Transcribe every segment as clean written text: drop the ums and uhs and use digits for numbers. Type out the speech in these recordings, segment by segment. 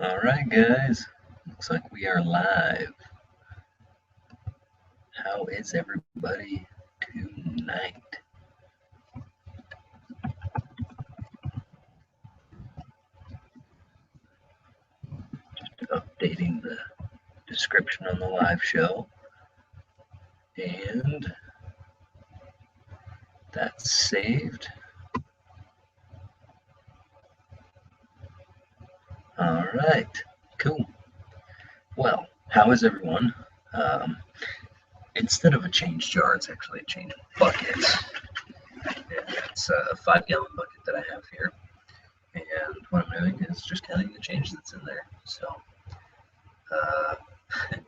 Alright guys, looks like we are live. How is everybody tonight? Just updating the description on the live show. And that's saved. Alright, cool. Well, how is everyone? Instead of a change jar, it's actually a change bucket. And it's a 5-gallon bucket that I have here. And what I'm doing is just counting the change that's in there. So,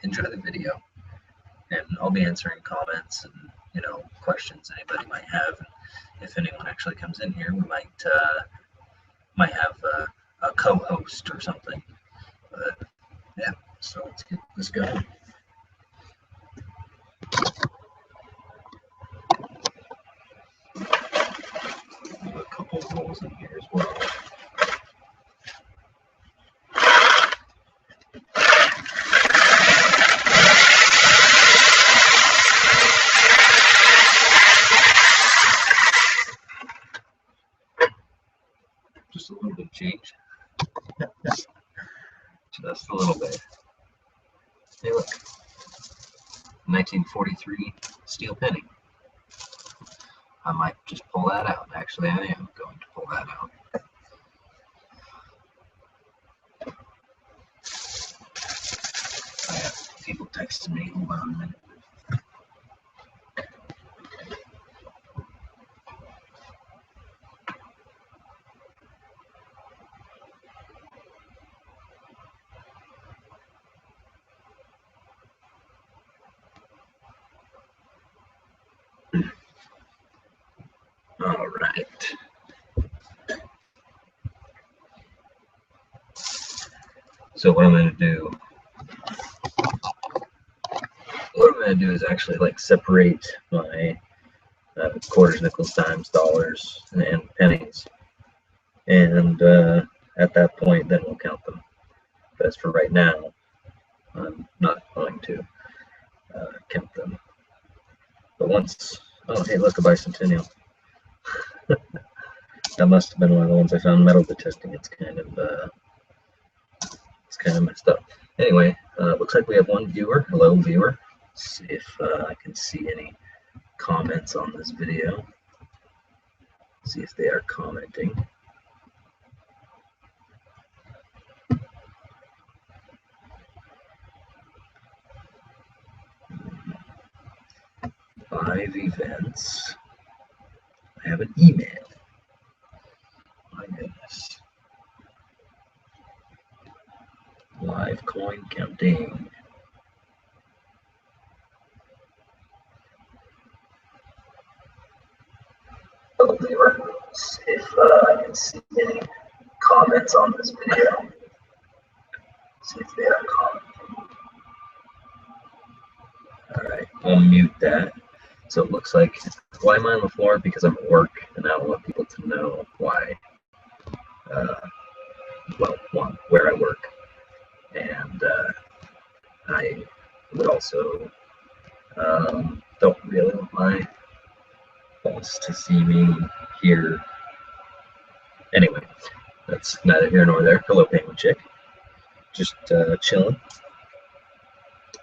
enjoy the video. And I'll be answering comments and, questions anybody might have. And if anyone actually comes in here, we might have a co-host or something. But, yeah, so let's get this going. A couple rolls in here as well. Just a little bit of change. Just a little bit. Hey, look. 1943 steel penny. I might just pull that out. Actually, I am going to pull that out. I have people texting me. Hold on a minute. All right. So what I'm going to do is actually separate my quarters, nickels, dimes, dollars, and pennies. And at that point, then we'll count them. But as for right now, I'm not going to count them. But once, oh hey, look, a bicentennial. That must have been one of the ones I found metal detecting. It's kind of messed up. Anyway, looks like we have one viewer. Hello, viewer. Let's see if I can see any comments on this video. See if they are commenting. Live events. I have an email. My goodness. Live coin counting. Hello, viewer. See if I can see any comments on this video. See if they are commenting. Alright, I'll mute that. So it looks like, why am I on the floor? Because I'm at work, and I want people to know why, where I work. And I would also don't really want my boss to see me here. Anyway, that's neither here nor there. Hello, Penguin Chick. Just chilling.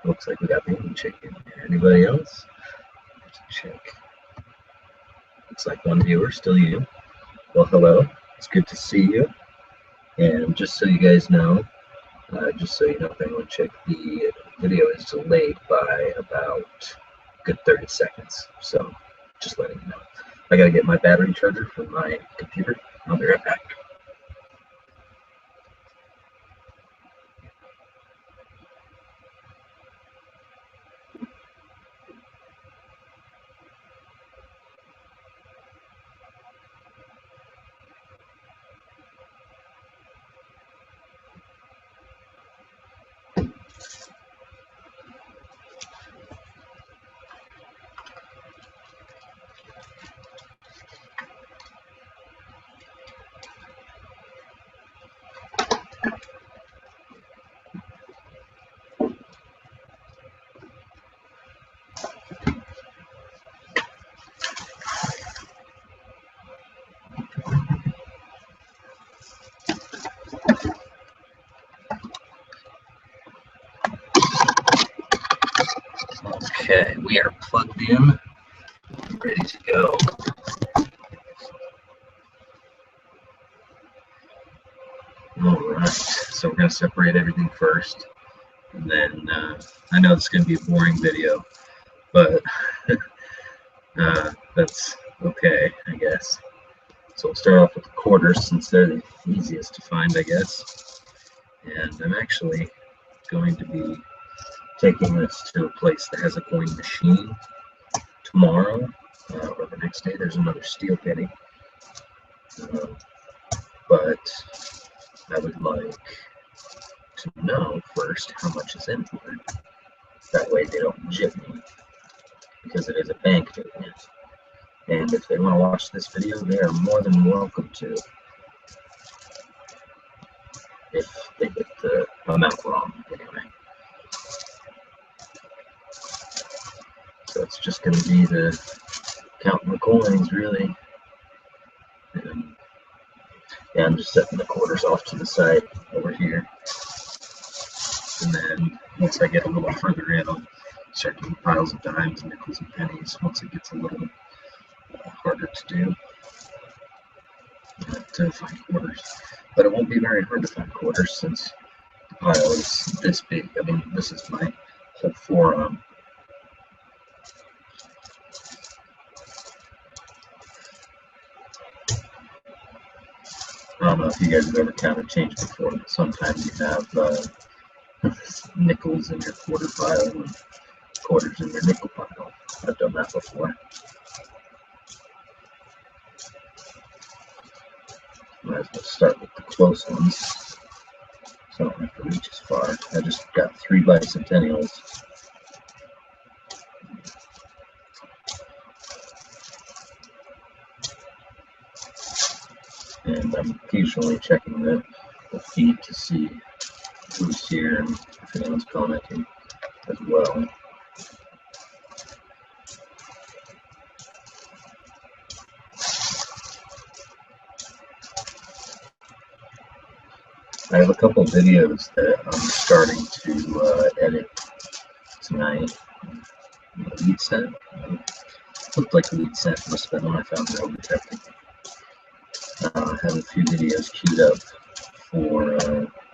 Looks like we got Penguin Chick in there. Anybody else? Let's check. Looks like one viewer, still you. Well, hello. It's good to see you. And just so you guys know, just so you know, Penguin Chick, the video is delayed by about a good 30 seconds. So, just letting you know. I gotta get my battery charger from my computer. I'll be right back. Okay, we are plugged in, ready to go. Alright, so we're going to separate everything first, and then I know it's going to be a boring video, but that's okay, I guess. So we'll start off with the quarters, since they're the easiest to find, I guess. And I'm actually going to be taking this to a place that has a coin machine tomorrow, or the next day. There's another steel penny. But I would like to know first how much is in here. That way they don't jip me, because it is a bank video. And if they want to watch this video, they are more than welcome to, if they get the amount wrong, anyway. So it's just going to be the counting the coins, really. And yeah, I'm just setting the quarters off to the side over here. And then once I get a little further in, I'll start doing piles of dimes, nickels, and pennies once it gets a little harder to do, to find quarters. But it won't be very hard to find quarters since the pile is this big. I mean, this is my whole forearm. I don't know if you guys have ever counted change before, but sometimes you have nickels in your quarter pile and quarters in your nickel pile. I've done that before. Might as well start with the close ones, so I don't have to reach as far. I just got 3 bicentennials. And I'm occasionally checking the feed to see who's here and if anyone's commenting as well. I have a couple videos that I'm starting to edit tonight. Lead set. Looked like lead set must have been when I found Real Detective. I have a few videos queued up for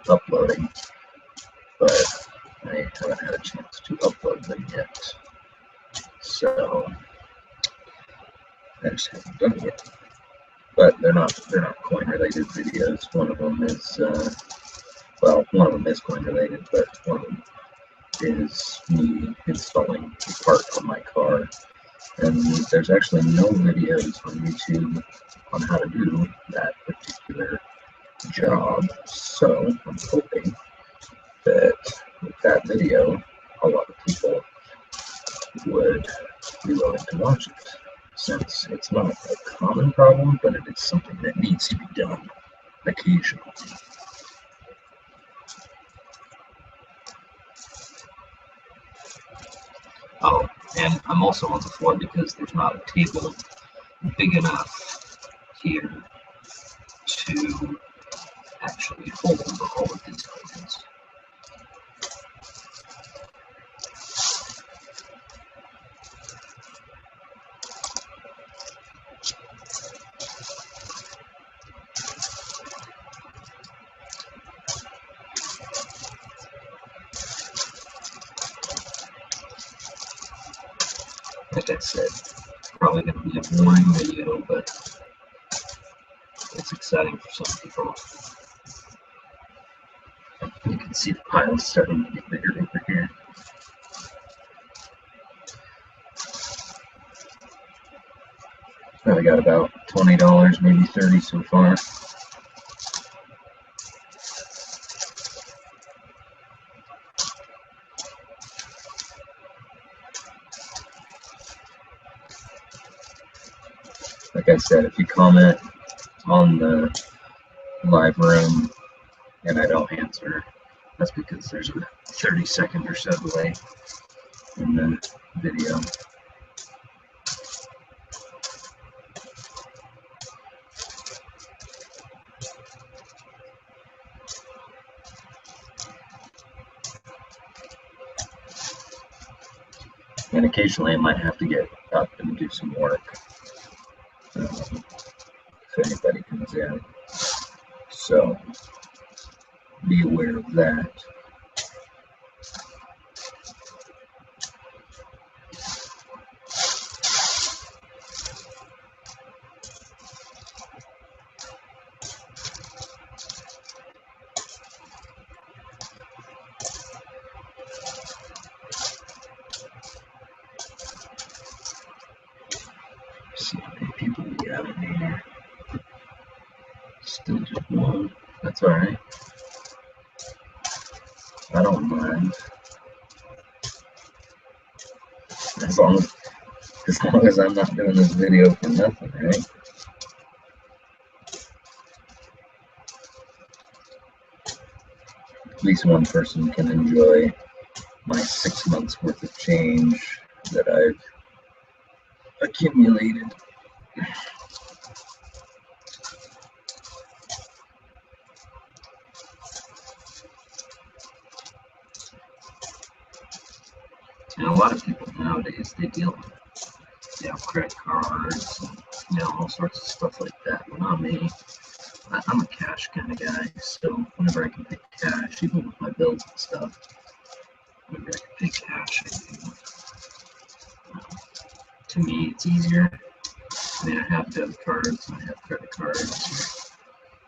uploading, but I haven't had a chance to upload them yet. So I just haven't done it yet. But they're not coin related videos. One of them is well, one of them is coin related, but one of them is me installing a part on my car. And there's actually no videos on YouTube on how to do that particular job. So I'm hoping that with that video, a lot of people would be willing to watch it, since it's not a common problem, but it is something that needs to be done occasionally. Oh, and I'm also on the floor because there's not a table big enough here to actually hold all of these coins. Like I said, probably going to be a boring video, but it's exciting for some people. You can see the piles starting to get bigger over here. Probably got about $20, maybe $30 so far. Like I said, if you comment on the live room and I don't answer, that's because there's a 30-second or so delay in the video. And occasionally I might have to get up and do some work if anybody comes in. So be aware of that. See how many people we have in here. Still just one. That's alright. I don't mind. As long as I'm not doing this video for nothing, right? At least one person can enjoy my 6 months worth of change that I've accumulated. And a lot of people nowadays, they deal with, credit cards and, all sorts of stuff like that. But not me. I'm a cash kind of guy, so whenever I can pay cash, even with my bills and stuff, whenever I can pay cash, to me, it's easier. I mean, I have debit cards and I have credit cards,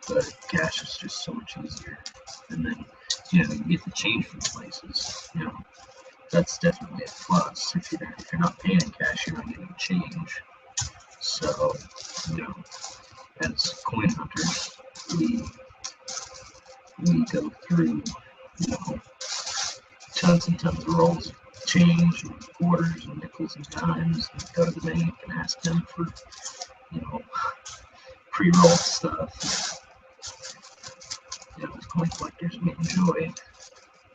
but cash is just so much easier. And then, you get the change from places, that's definitely a plus. If you're not paying in cash, you're not getting change. So, as coin hunters, we go through, tons and tons of rolls of change and quarters and nickels and dimes, and go to the bank and ask them for, pre-roll stuff. As coin collectors, we enjoy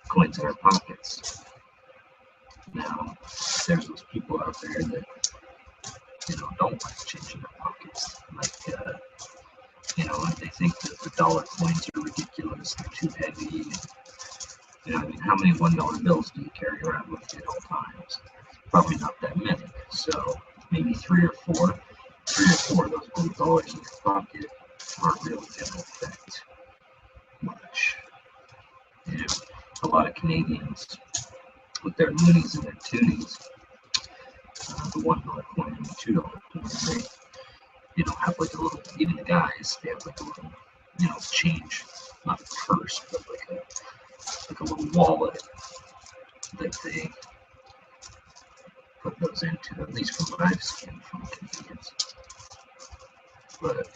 coins in our pockets. Now, there's those people out there that, don't like change in their pockets. Like, they think that the dollar coins are ridiculous, they're too heavy. How many $1 bills do you carry around with you at all times? Probably not that many. So maybe three or four of those gold dollars in your pocket aren't really going to affect much. A lot of Canadians with their loonies and their toonies, the $1 coin and the $2 coin, they have like a little, even the guys, they have like a little, change, not a purse, but like a little wallet that they put those into, at least from what I've seen from Canadians. But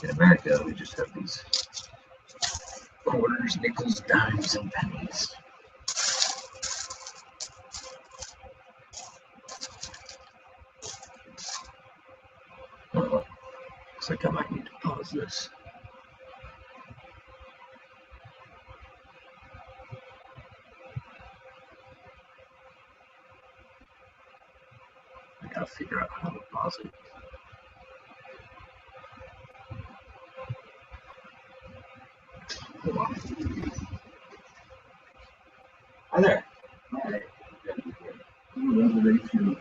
in America, we just have these quarters, nickels, dimes, and pennies. Looks like I might need to pause this. I gotta figure out how to pause it. Hold on. Hi there. Hi. Reservation.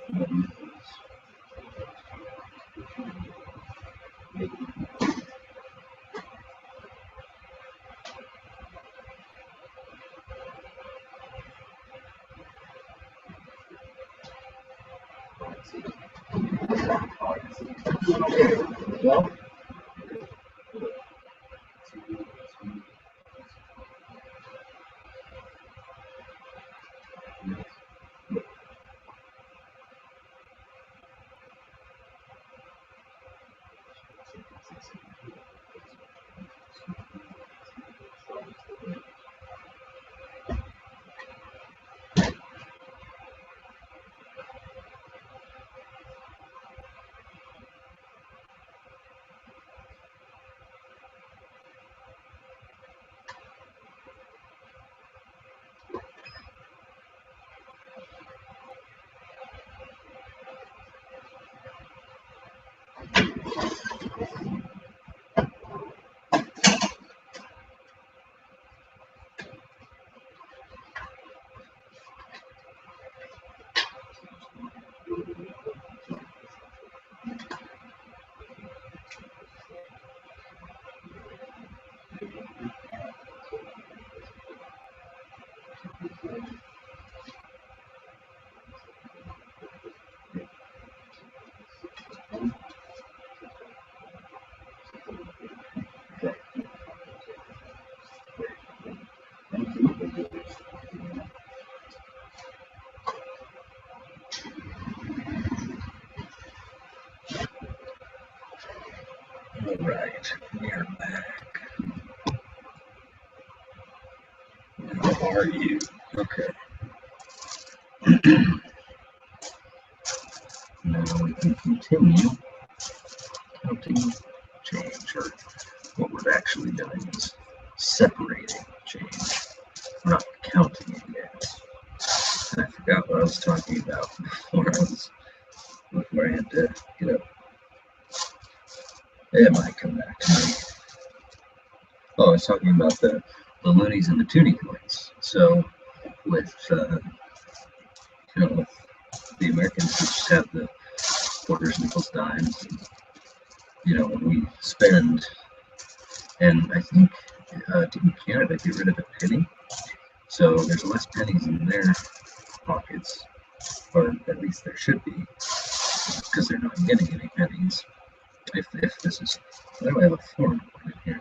Well, Alright, we are back. How are you? Okay. Now we can continue counting change, or what we're actually doing is separating change. We're not counting it yet. And I forgot what I was talking about before I had to get up. It might come back to me. Oh, I was talking about the loonies and the toonie coins. So with with the Americans, we just have the quarters, nickels, dimes. And, when we spend, and I think didn't Canada get rid of the penny? So there's less pennies in their pockets, or at least there should be, because they're not getting any pennies. If this is, why do I have a foreign coin in here?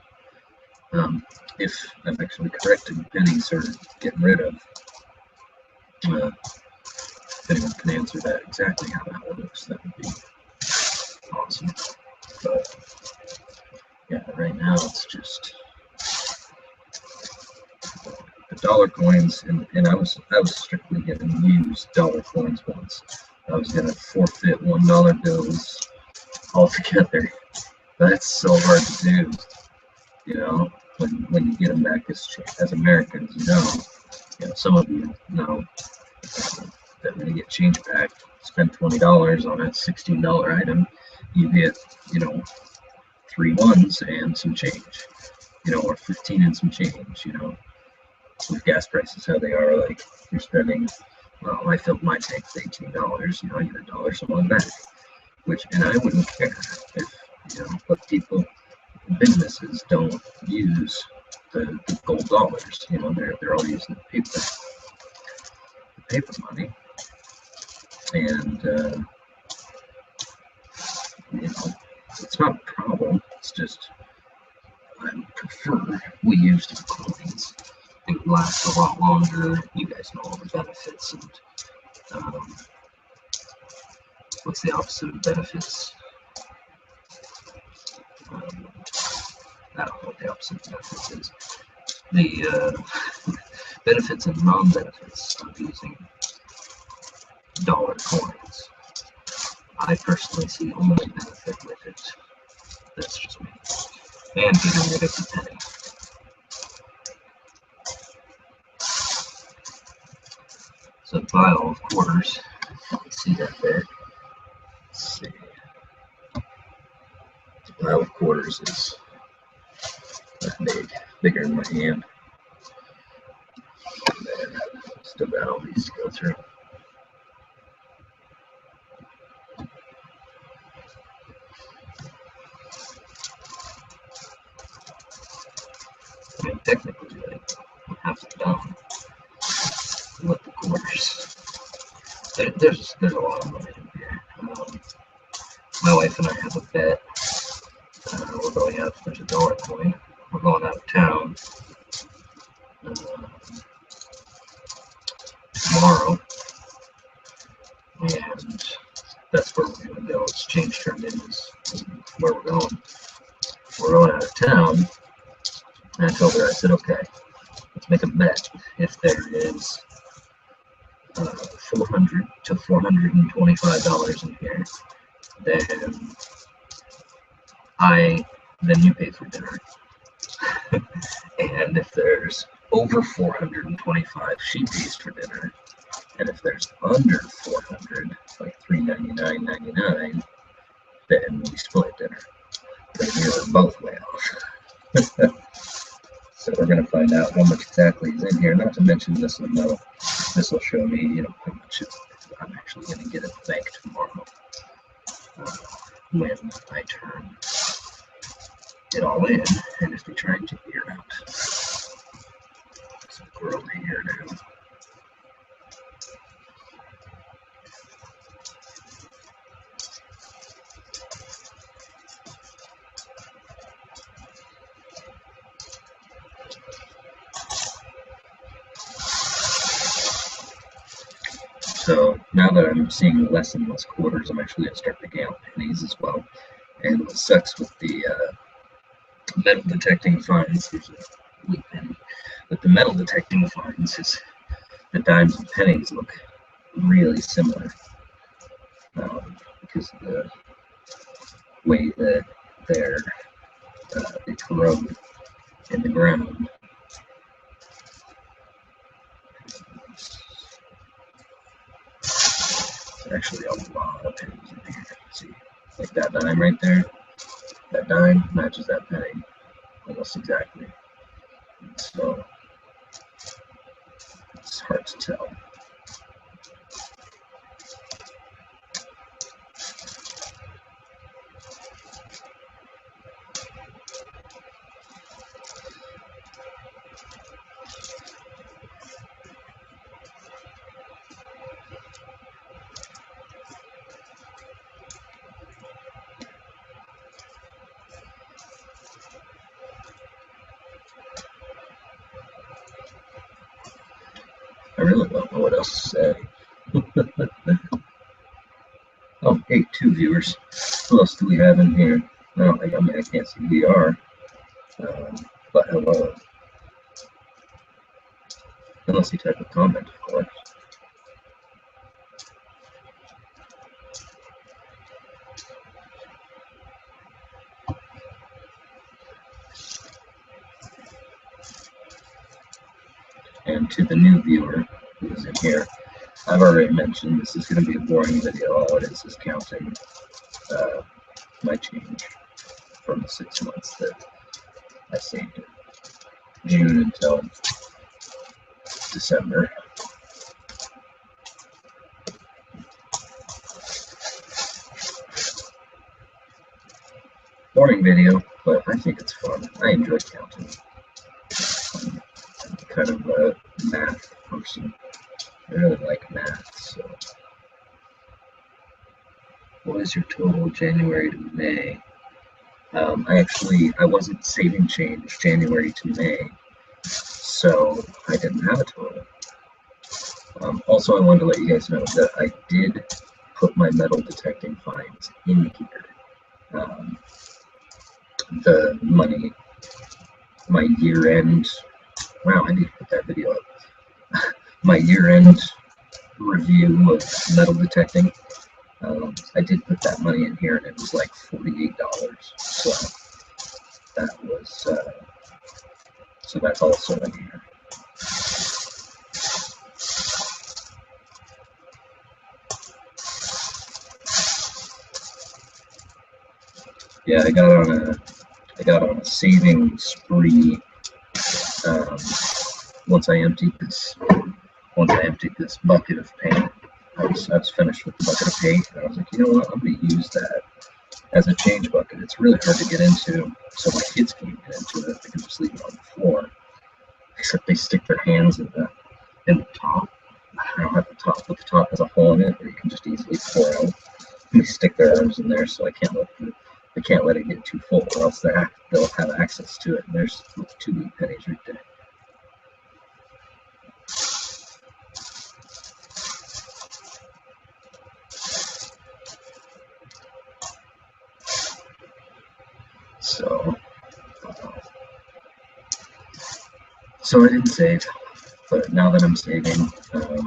If I'm actually correct and pennies are getting rid of, if anyone can answer that exactly how that works, that would be awesome. But yeah, right now it's just the dollar coins, and I was strictly going to use dollar coins once. I was going to forfeit $1 bills altogether. That's so hard to do, when you get them back as Americans, some of you know that when you get change back, spend $20 on a $16 item, you get, 3 ones and some change, or 15 and some change, with gas prices how they are, like you're spending, well, I filled my tank with $18, I get $1 someone back, and I wouldn't care if, but businesses don't use the gold dollars, they're all using the paper money, and it's not a problem. It's just I prefer we use the coins. It would last a lot longer. You guys know all the benefits, and what's the opposite of benefits? I don't know what the opposite of benefits is. The benefits and non-benefits of using dollar coins. I personally see only benefit with it. That's just me. And getting rid of the penny. So the pile of quarters, you can see that there. Let's see. The pile of quarters is that big, bigger than my hand. There. Still got all these to go through. I mean, technically, I'm half done with the quarters. There's a lot of money in here. My wife and I have a bet. We're going out. There's a dollar coin. We're going out of town tomorrow, and that's where we're going to go. It's change turned in is where we're going. We're going out of town, and I told her, I said, okay, let's make a bet. If there is $400 to $425 in here, then you pay for dinner. And if there's over 425, she pays for dinner. And if there's under 400, like $399.99, then we split dinner. But we were both way off. So we're going to find out how much exactly is in here. Not to mention this will show me, how much I'm actually going to get in the bank tomorrow when I turn it all in, and if we try and figure out. So we're over here now. So now that I'm seeing less and less quarters, I'm actually going to start picking out pennies as well. And what sucks with the metal detecting finds, here's a weak penny, with the metal detecting finds is the dimes and pennies look really similar because of the way that they corrode in the ground. Actually a lot of pennies in here. See, like that dime right there, that dime matches that penny almost exactly. So it's hard to tell. I really don't know what else to say. Oh, hey, 2 viewers. Who else do we have in here? No, I mean, I can't see who you are. But hello. Unless you type a comment, of course. And to the new viewer who is in here, I've already mentioned this is going to be a boring video. All it is counting my change from the 6 months that I saved it. June until December. Boring video, but I think it's fun. I enjoy counting. I'm kind of a math person. I really like math, so. What is your total January to May? I wasn't saving change January to May, so I didn't have a total. Also, I wanted to let you guys know that I did put my metal detecting finds in here. The money, my year-end, wow, I need to put that video up. My year-end review of metal detecting, I did put that money in here and it was like $48. So that was, so that's also in here. Yeah, I got on a saving spree once I emptied this bucket of paint. I was finished with the bucket of paint, and I was like, you know what? I'm going to use that as a change bucket. It's really hard to get into, so my kids can't get into it. They can just leave it on the floor, except they stick their hands in the top. I don't have the top, but the top has a hole in it where you can just easily pour out. And they stick their arms in there, so they can't let it get too full, or else they'll have access to it. And there's 2 wheat pennies right there. So I didn't save, but now that I'm saving, I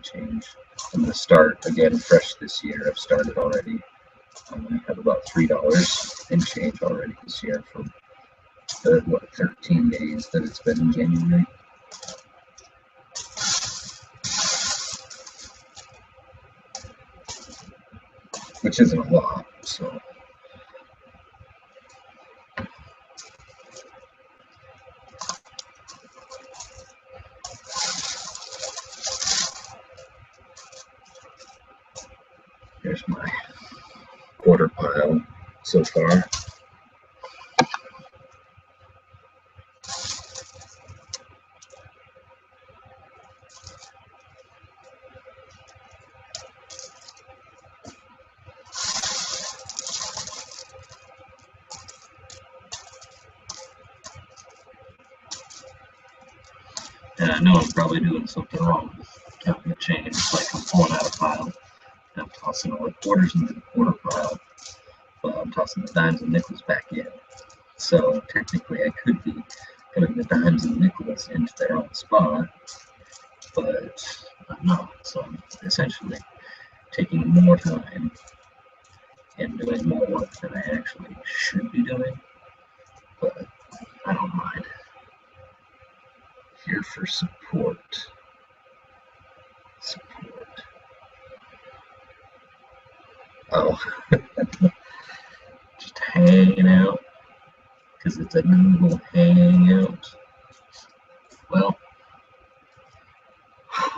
change. I'm going to start again fresh this year. I've started already. I have about $3 in change already this year from the 13 days that it's been in January. Which isn't a lot, so. Here's my quarter pile so far. And I know I'm probably doing something wrong with counting the change. It's like I'm pulling out a pile and I'm tossing all the quarters into the quarter pile, but I'm tossing the dimes and nickels back in. So technically I could be putting the dimes and nickels into their own spot, but I'm not. So I'm essentially taking more time and doing more work than I actually should be doing, but I don't mind. Here for support. Oh, just hanging out because it's a Google Hangout. Well,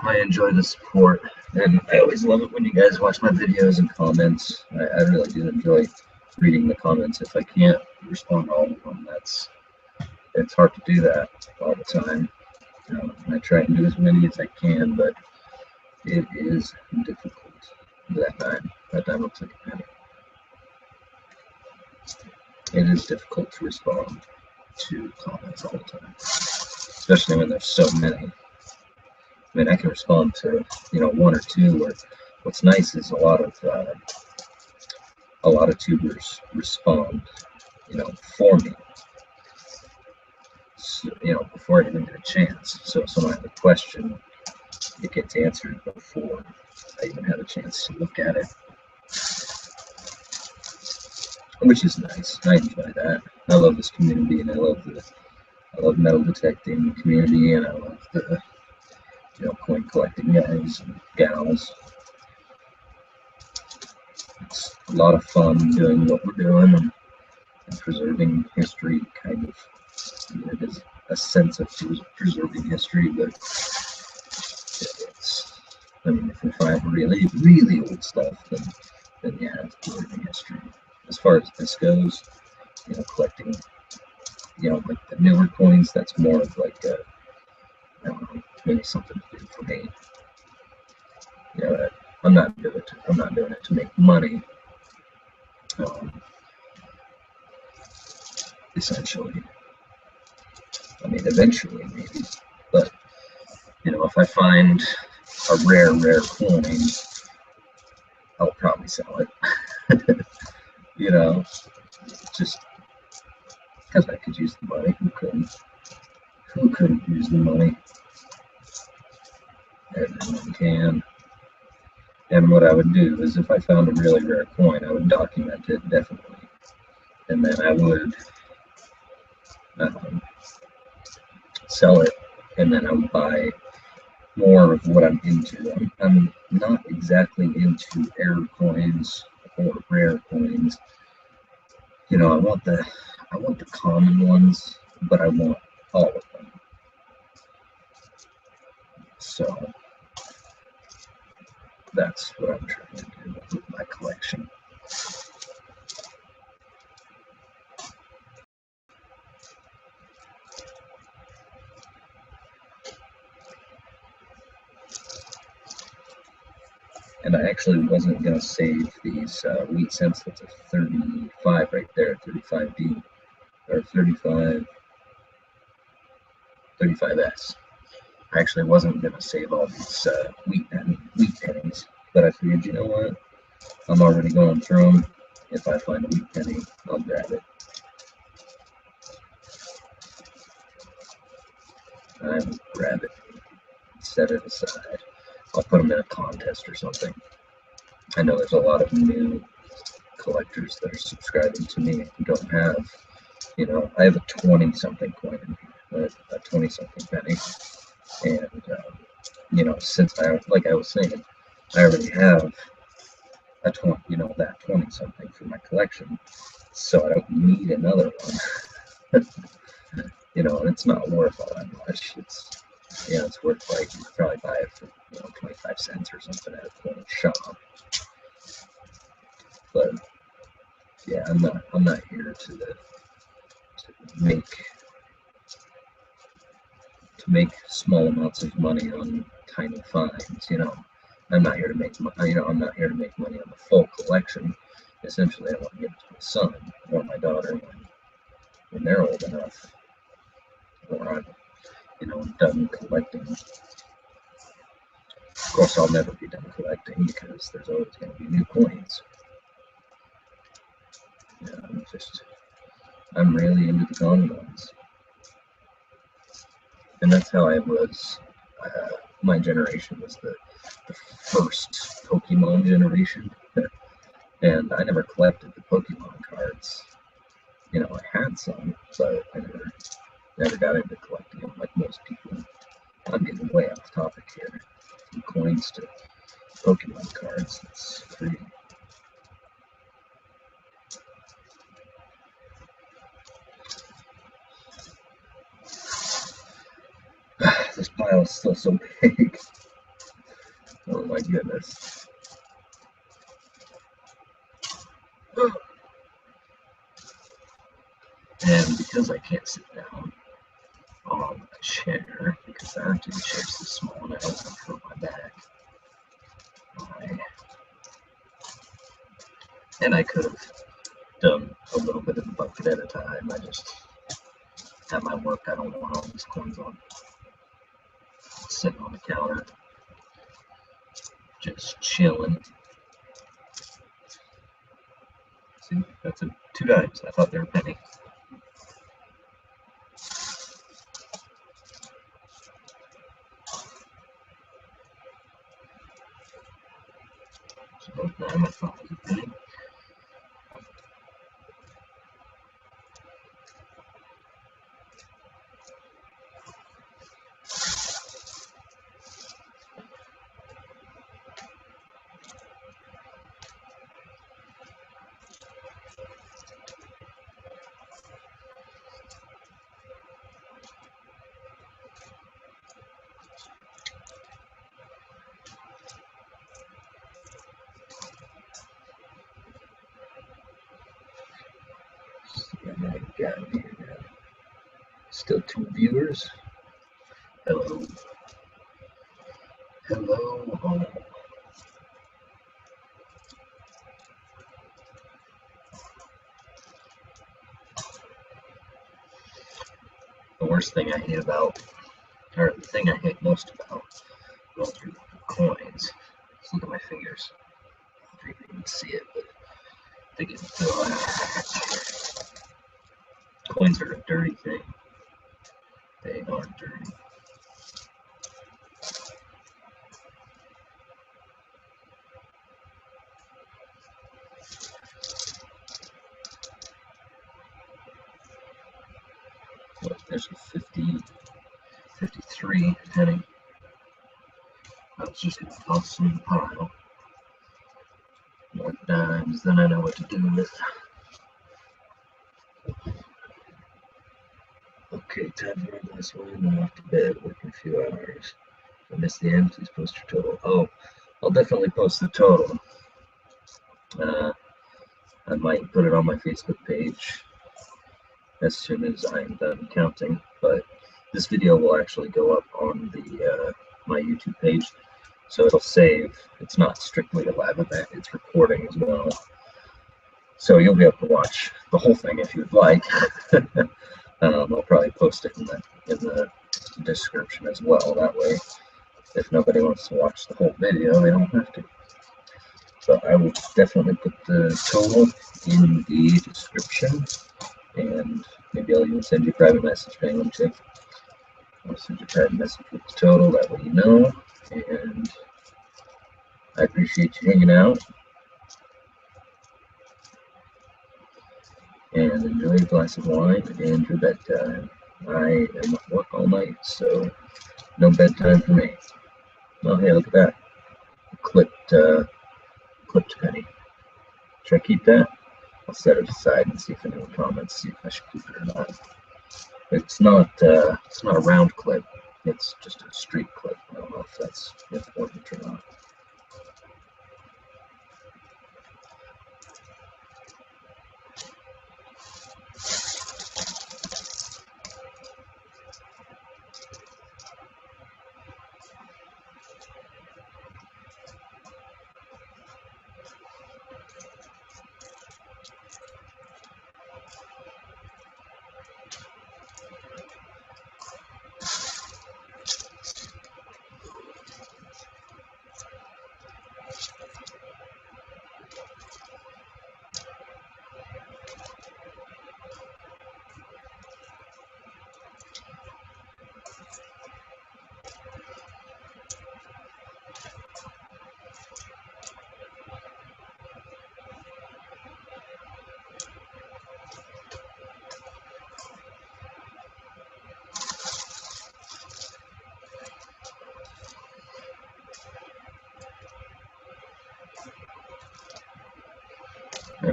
I enjoy the support, and I always love it when you guys watch my videos and comments. I really do enjoy reading the comments. If I can't respond to all of them, it's hard to do that all the time. I try and do as many as I can, but it is difficult. That time looks like a penny. It is difficult to respond to comments all the time, especially when there's so many. I mean, I can respond to one or two. Or what's nice is a lot of tubers respond, for me. So, before I even get a chance. So if someone has a question, it gets answered before I even have a chance to look at it, which is nice. I enjoy that. I love this community, and I love metal detecting community, and I love the coin collecting guys and gals. It's a lot of fun doing what we're doing and preserving history, kind of. It is a sense of preserving history, but if we find really, really old stuff, then yeah, it's preserving history. As far as this goes, collecting, like the newer coins, that's more of like I don't know, maybe something to do for me. I'm not doing it to make money. Essentially, I mean, eventually maybe, but if I find a rare coin, I'll probably sell it. Just because I could use the money. Who couldn't? Who couldn't use the money? Everyone can. And what I would do is, if I found a really rare coin, I would document it definitely, and then I would sell it, and then I would buy more of what I'm into. I'm not exactly into error coins or rare coins. I want the common ones, but I want all of them. So that's what I'm trying to do with my collection. And I actually wasn't going to save these wheat cents. That's a 35 right there, 35D, or 35S. I actually wasn't going to save all these wheat pennies, but I figured, you know what? I'm already going through them. If I find a wheat penny, I'll grab it. I will grab it, set it aside. I'll put them in a contest or something. I know there's a lot of new collectors that are subscribing to me who don't have, I have a 20-something coin in here, a 20-something penny, and since like I was saying, I already have a 20, that 20-something for my collection, so I don't need another one. And it's not worth all that much. It's worth, like, you could probably buy it for 25 cents or something at a coin shop. But yeah, I'm not here to make small amounts of money on tiny finds. I'm not here to make I'm not here to make money on the full collection. Essentially, I want to give it to my son or my daughter when they're old enough, or I'm done collecting. Of course, I'll never be done collecting because there's always going to be new coins. Yeah, I'm really into the common ones. And that's how I was. My generation was the first Pokemon generation. And I never collected the Pokemon cards. You know, I had some, but I never got into collecting them like most people. I'm getting way off topic here. From coins to Pokemon cards. It's crazy. This pile is still so big. Oh my goodness. And because I can't sit down on a chair, because the empty chair's too small and I don't want to hurt my back, and I could have done a little bit of the bucket at a time. I just at my work, I don't want all these coins on sitting on the counter, just chilling. See, that's a 2 dimes. I thought they were a penny. So both dime I thought was a penny. Got here now. Still 2 viewers. Hello. Hello. Oh. The worst thing I hate about, or the thing I hate most about going through coins, just look at my fingers. I don't even see it, but they get coins are a dirty thing. They are dirty. Look, there's a 50, 53 penny. I was just going to toss in the pile. More dimes than I know what to do with. Okay, time for my last one. I'm off to bed, working a few hours. If I miss the end, please post your total. Oh, I'll definitely post the total. I might put it on my Facebook page as soon as I'm done counting, but this video will actually go up on the my YouTube page, so it'll save. It's not strictly a live event, it's recording as well, so you'll be able to watch the whole thing if you'd like. I'll probably post it in the description as well, that way if nobody wants to watch the whole video, they don't have to. But I will definitely put the total in the description, and maybe I'll even send you a private message if anyone to. I'll send you a private message with the total, that way you know. And I appreciate you hanging out. And enjoy a glass of wine and your bedtime. I am at work all night, so no bedtime for me. Oh, hey, look at that. Clipped penny. Should I keep that? I'll set it aside and see if anyone comments, see if I should keep it or not. It's not a round clip. It's just a straight clip. I don't know if that's important or not.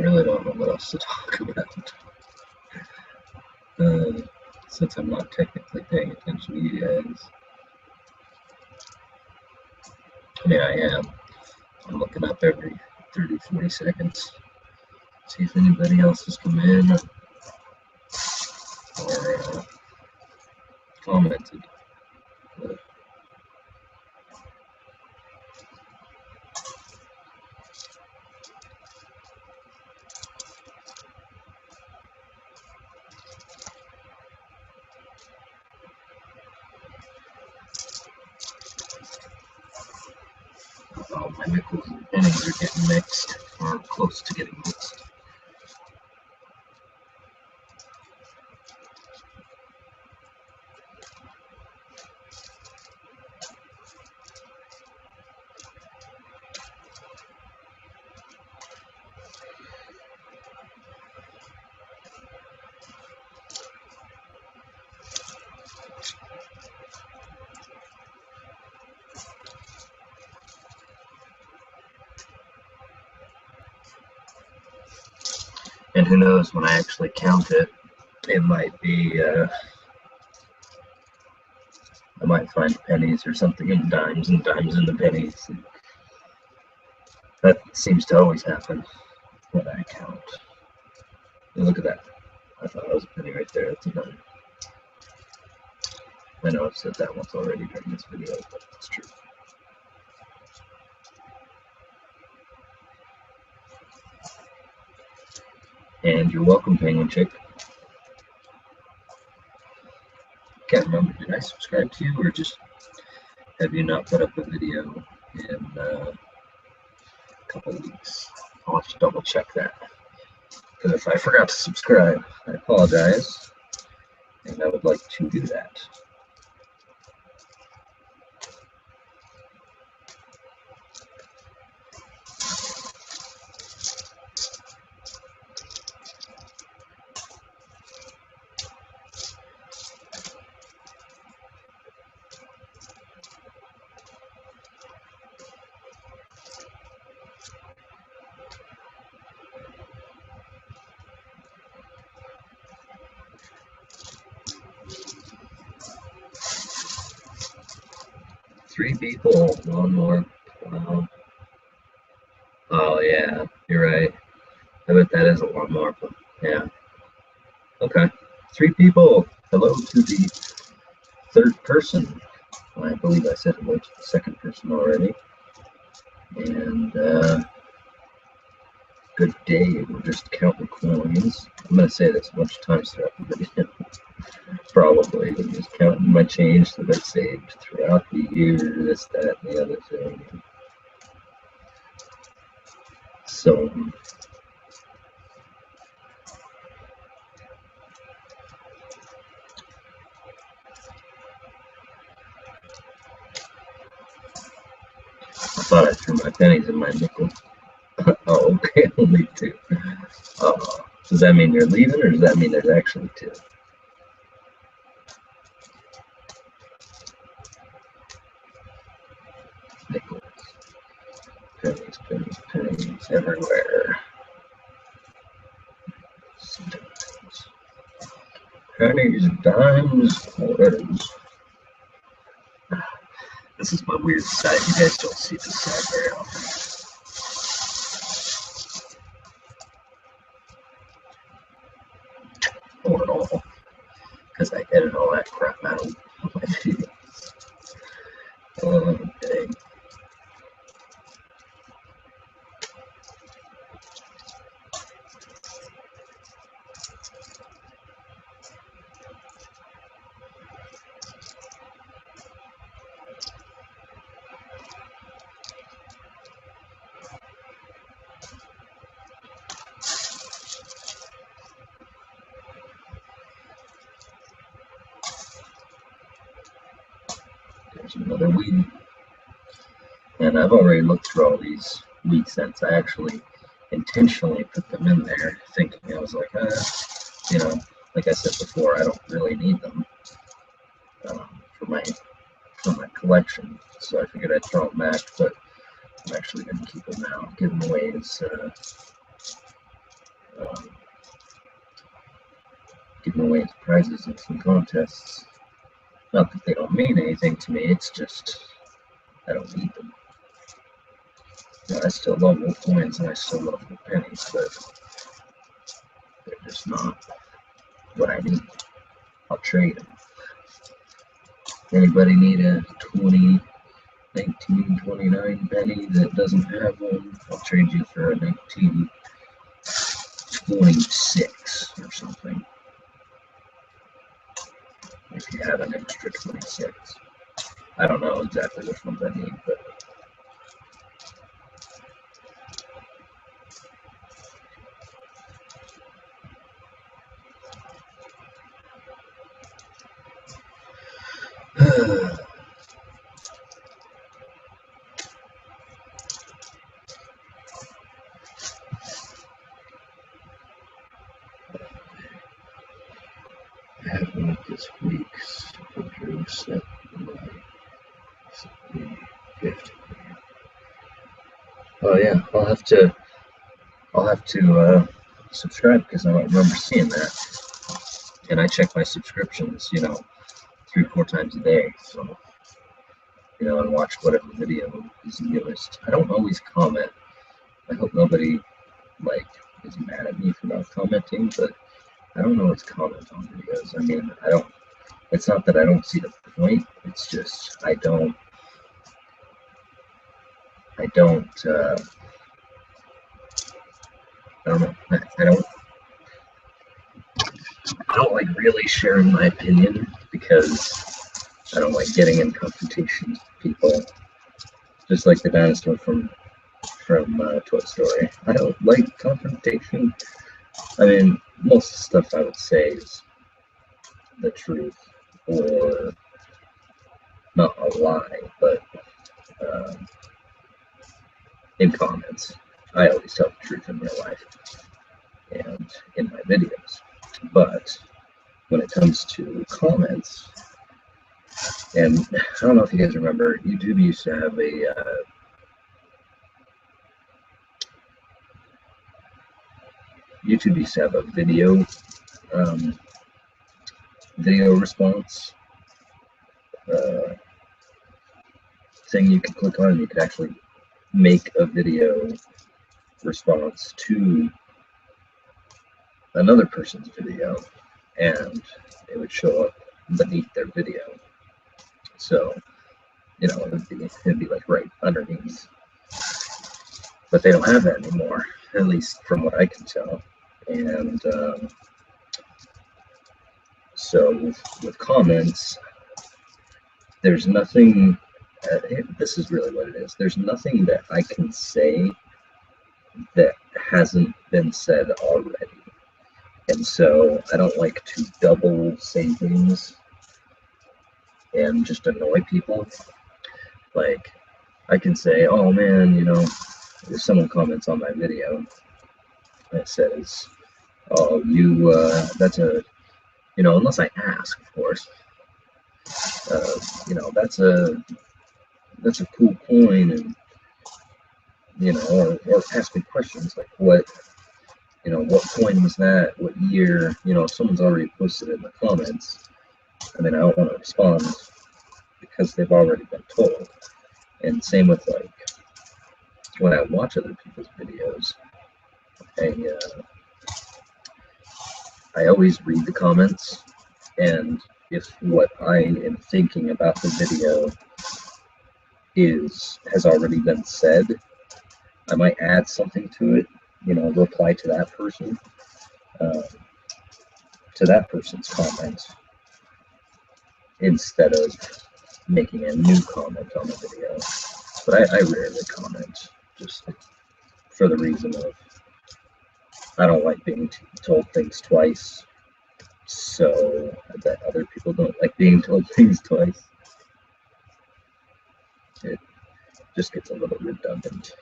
really don't know what else to talk about. Since I'm not technically paying attention to you guys. I mean, I am. I'm looking up every 30, 40 seconds. See if anybody else has come in or commented. But my nickels and pennies are getting mixed, or close to getting mixed. And who knows, when I actually count it, it might be, I might find pennies or something in dimes and dimes in the pennies. And that seems to always happen when I count. And look at that. I thought that was a penny right there. That's a dime. I know I've said that once already during this video, but it's true. And you're welcome, Penguin Chick. Can't remember, did I subscribe to you, or just have you not put up a video in a couple weeks? I'll have to double check that. Because if I forgot to subscribe, I apologize, and I would like to do that. Three people, one more. Wow. Oh, yeah, you're right. I bet that is a lot more, but yeah. Okay. Three people. Hello to the third person. I believe I said hello to the second person already. And good day. We're just counting coins. I'm going to say this a bunch of times throughout the video. Probably. I'm just counting my change that I saved throughout the year, this, that, and the other thing. So, I thought I threw my pennies in my nickel. Oh, okay, only two. Does that mean you're leaving, or does that mean there's actually two? Nickels. Pennies, pennies, pennies everywhere. Pennies, dimes, quarters. This is my weird side. You guys don't see this side very often. Or at all. Because I edit all that crap out of my videos. Okay. There's another weed. And I've already looked through all these weed scents. I actually intentionally put them in there thinking, I was like, you know, like I said before, I don't really need them for my collection. So I figured I'd throw them back, but I'm actually going to keep them now, give them away as giving away prizes in some contests. Not that they don't mean anything to me, it's just I don't need them. You know, I still love the coins and I still love the pennies, but they're just not what I need. I'll trade them. Anybody need a 1929 penny that doesn't have one? I'll trade you for a 1926 or something. If you have an extra 26. I don't know exactly which ones I need, but I have one this week's set my 50. Oh yeah, I'll have to subscribe because I don't remember seeing that. And I check my subscriptions, 3-4 times a day. So, and watch whatever video is newest. I don't always comment. I hope nobody is mad at me for not commenting, but I don't always comment on videos. I mean, it's not that I don't see the point. It's just I don't know. I don't like really sharing my opinion because I don't like getting in confrontations with people. Just like the dinosaur from Toy Story. I don't like confrontation. I mean, most of the stuff I would say is the truth or not a lie, but in comments. I always tell the truth in real life and in my videos. But when it comes to comments, and I don't know if you guys remember, YouTube used to have a video response thing you could click on. You could actually make a video response to another person's video, and it would show up beneath their video. So, it'd be like right underneath. But they don't have that anymore, at least from what I can tell. And so with comments, there's nothing. This is really what it is. There's nothing that I can say that hasn't been said already. And so I don't like to double say things and just annoy people. Like, I can say, oh man, if someone comments on my video that says, oh, that's a, unless I ask, of course, that's a cool coin, and, or ask me questions like, what coin was that, what year, if someone's already posted it in the comments, I mean, I don't want to respond because they've already been told. And same with when I watch other people's videos, I always read the comments, and if what I am thinking about the video has already been said, I might add something to it, reply to that person, to that person's comments, instead of making a new comment on the video. But I rarely comment, just for the reason of I don't like being told things twice, so I bet other people don't like being told things twice. It just gets a little redundant.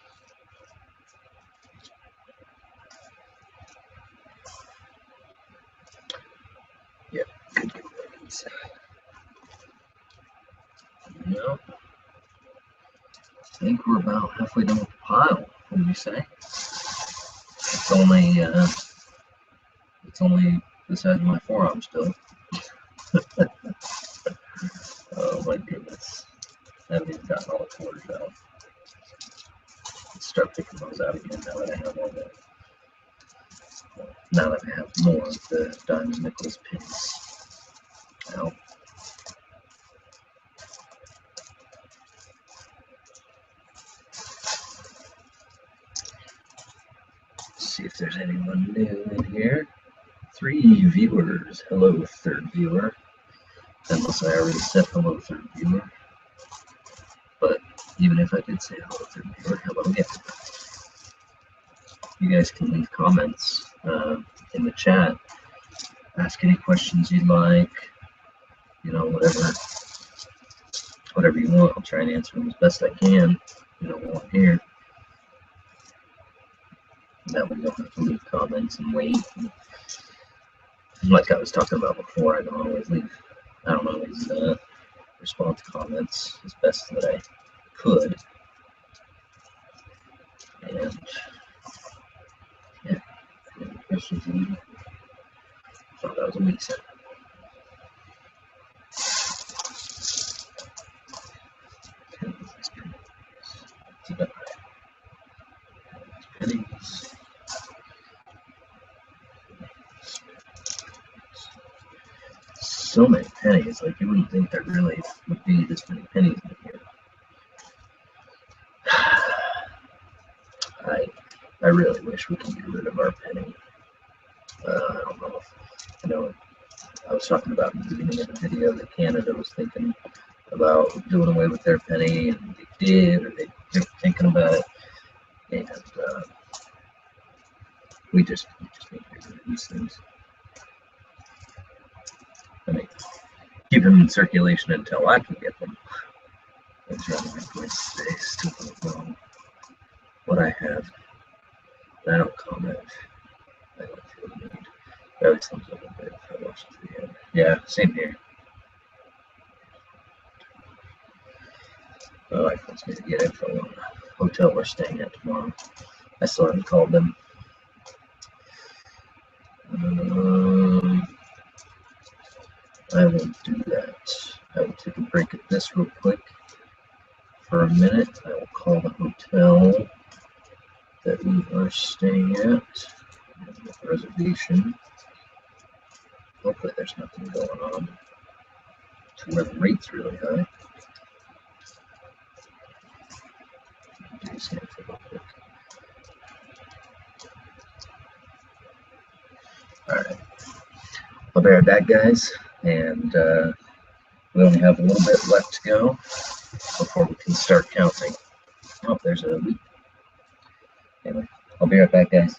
Yeah, good comments. Yeah. I think we're about halfway done with the pile. What do you say? It's only the size of my forearm still. Oh my goodness. I haven't even gotten all the quarters out. Let's start picking those out again now that I have all the, now that I have more of the diamond nickels pins out. See if there's anyone new in here. 3 viewers. Hello, third viewer. Unless I already said hello, third viewer. But even if I did say hello, third viewer, hello again. You guys can leave comments in the chat. Ask any questions you'd like. You know, whatever you want. I'll try and answer them as best I can. You know, while I'm here. That way you don't have to leave comments and wait. And like I was talking about before, I don't always respond to comments as best that I could. And yeah, any questions you need? I thought that was a weak set. Pennies. So many pennies, like you wouldn't think there really would be this many pennies in here. I really wish we could get rid of our penny. I don't know if, I know I was talking about in the beginning of the video that Canada was thinking about doing away with their penny, and they did, or they were thinking about it, and we just need to get rid of these things. I mean, keep them in circulation until I can get them. I'm trying to make my space to know what I have. I don't comment. I don't feel the need. I always thumbs up a bit if I watch the video. Yeah, same here. My wife wants me to get info on the hotel we're staying at tomorrow. I still haven't called them. I will do that. I will take a break at this real quick for a minute. I will call the hotel that we are staying at. Reservation. Hopefully there's nothing going on to where the rate's really high. Do something real quick. Alright. I'll be right back, guys. And we only have a little bit left to go before we can start counting. Oh, there's a week. Anyway, I'll be right back, guys.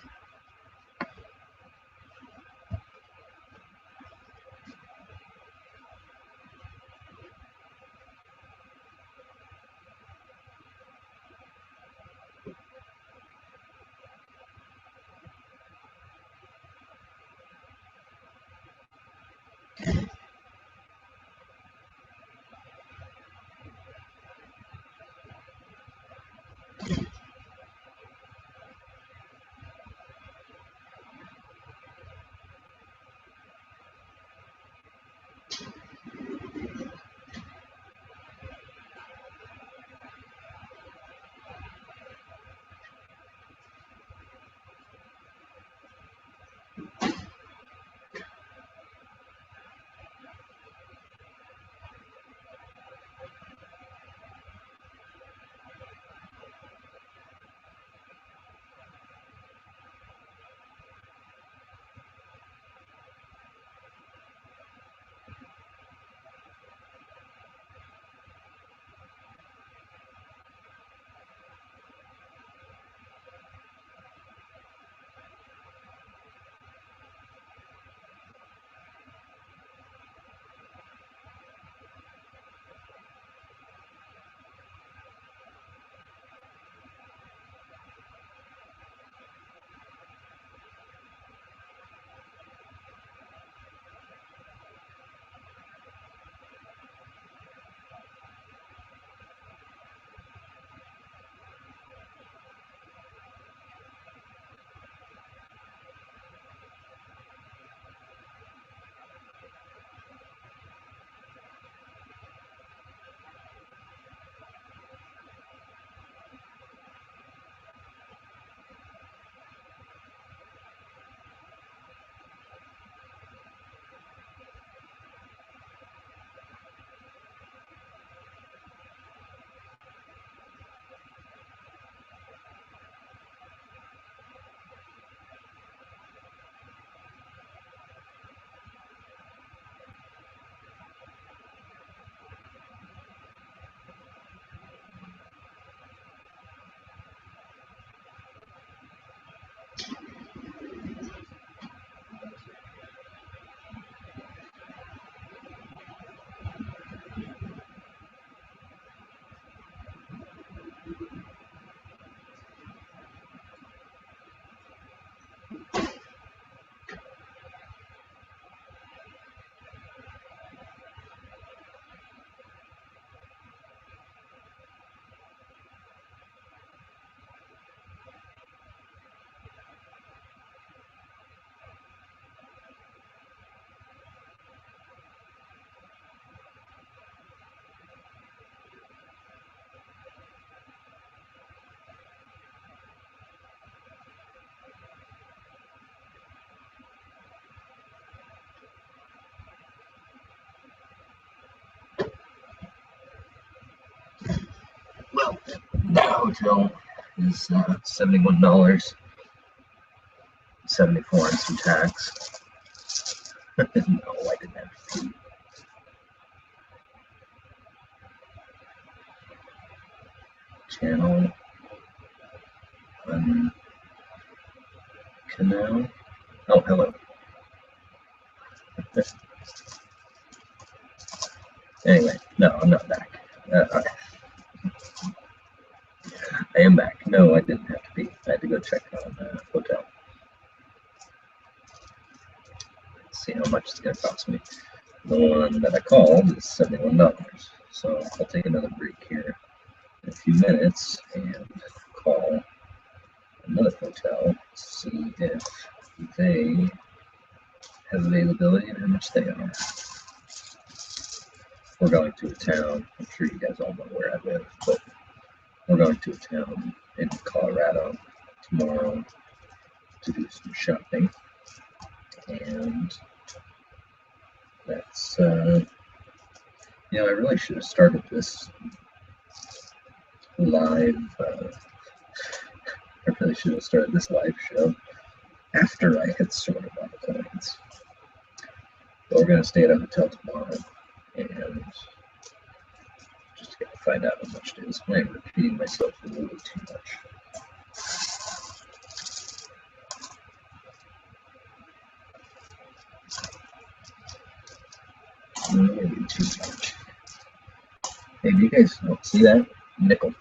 hotel is $71, 74 and some tax. No, I didn't have to pee. Channel Canal. Oh, hello. Anyway, no, I'm not back. I am back. No, I didn't have to pee. I had to go check on the hotel. Let's see how much it's going to cost me. The one that I called is $71. So I'll take another break here in a few minutes and call another hotel to see if they have availability and how much they are. We're going to a town. I'm sure you guys all know where I live, but we're going to a town in Colorado tomorrow to do some shopping. And that's, I really should have started this live, show after I had sorted all the coins. But we're going to stay at a hotel tomorrow and just got to find out how much it is. I'm repeating myself a little too much. Maybe too much. Hey, do you guys see that? Nickel.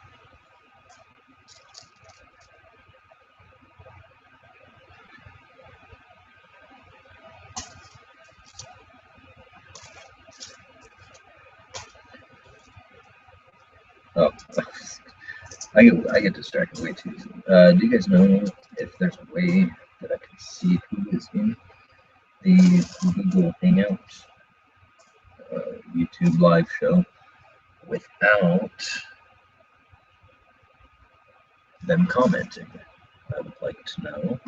Oh, I get distracted way too easily. Do you guys know if there's a way that I can see who is in the Google Hangout YouTube live show without them commenting? I would like to know.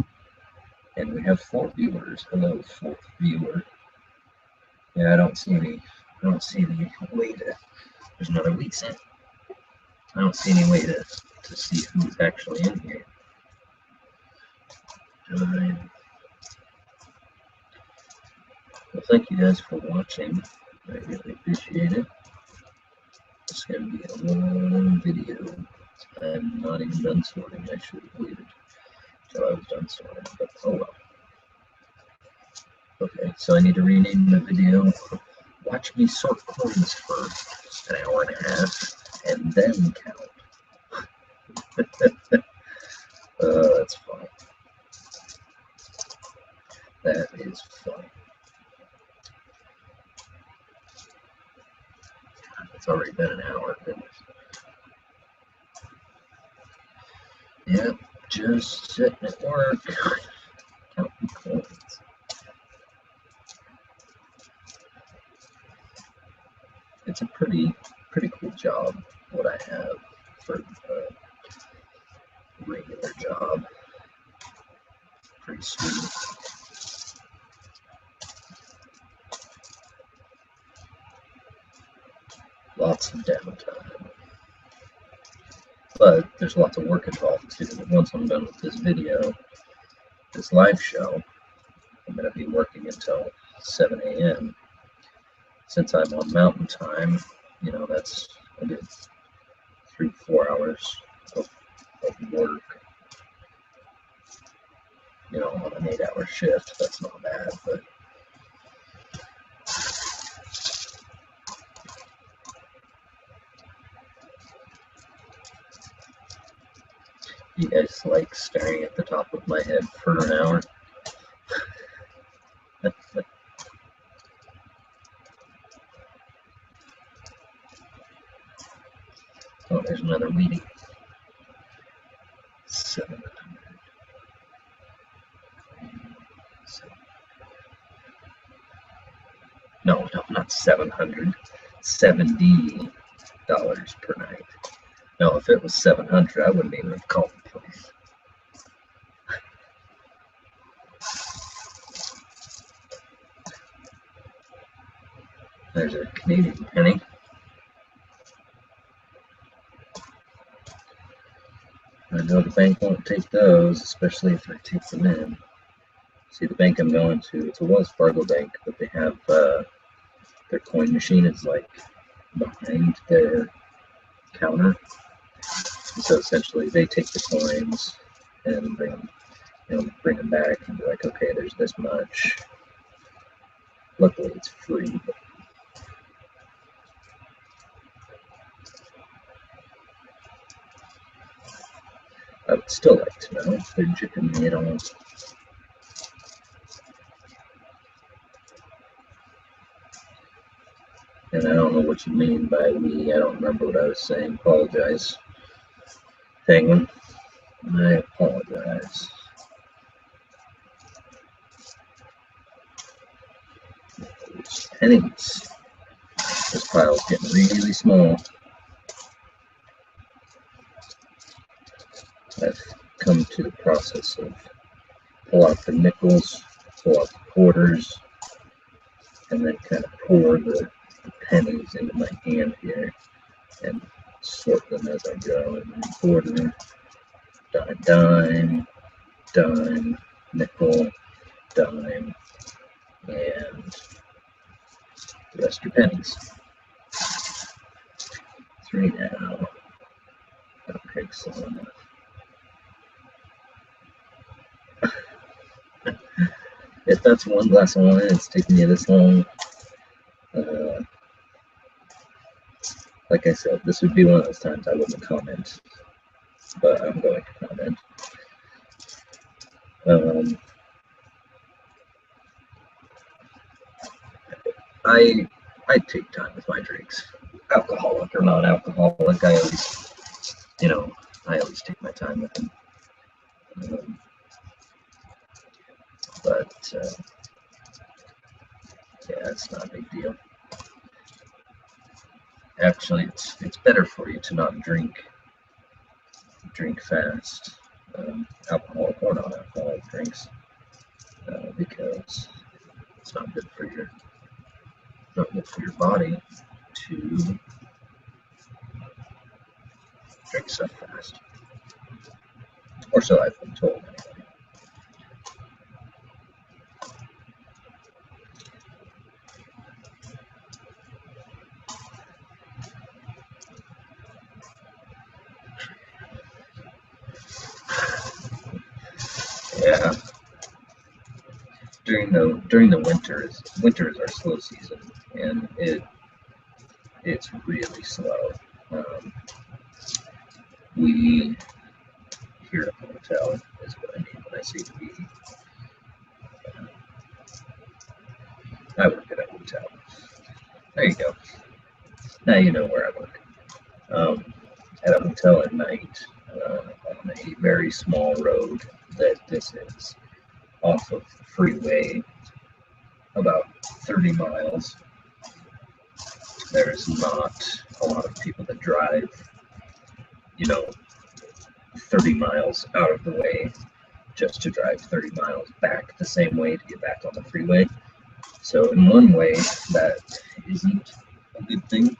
And we have 4 viewers. Hello, 4th viewer. Yeah, I don't see any way to. There's another week in. I don't see any way to see who's actually in here. Well, thank you guys for watching. I really appreciate it. It's going to be a long video. I'm not even done sorting. I should have waited until I was done sorting, but oh well. Okay, so I need to rename the video. Watch me sort coins for an hour and a half, and then count. That's funny. That is funny. It's already been an hour. Goodness. Yep, just sitting at work, counting coins. It's a pretty cool job what I have for a regular job. Pretty sweet. Lots of downtime. But there's lots of work involved too. Once I'm done with this video, this live show, I'm going to be working until 7 a.m. Since I'm on mountain time, that's a good 3-4 hours of work. On an 8-hour shift, that's not bad, but you guys like staring at the top of my head for an hour? Oh, there's another meeting. 700. No, not 700. $70 per night. No, if it was 700, I wouldn't even have called the place. There's a Canadian penny. know the bank won't take those, especially if I take them in. See, the bank I'm going to, it's a Wells Fargo bank, but they have their coin machine is like behind their counter. So essentially, they take the coins and bring them back and be like, okay, there's this much. Luckily, it's free. But I would still like to know if they're jipping me at all. And I don't know what you mean by we. I don't remember what I was saying. Apologize. Penguin. I apologize. Those pennies. This pile's getting really small. I've come to the process of pull out the nickels, pull out the quarters, and then kind of pour the pennies into my hand here and sort them as I go. And then quarter, dime, dime, nickel, dime, and the rest are pennies. 3 now. Okay, so if that's one glass of wine, it's taking you this long. Like I said, this would be one of those times I wouldn't comment, but I'm going to comment. I take time with my drinks, alcoholic or non-alcoholic. I always take my time with them. But yeah, it's not a big deal. Actually, it's better for you to not drink fast, alcoholic or non-alcoholic drinks, because it's not good for your body to drink so fast, or so I've been told. Yeah. During the winter is our slow season, and it's really slow. We here at the hotel is what I mean when I say we. I work at a hotel. There you go. Now you know where I work. At a hotel at night, on a very small road that this is, off of the freeway, about 30 miles. There is not a lot of people that drive, 30 miles out of the way just to drive 30 miles back the same way to get back on the freeway. So in one way, that isn't a good thing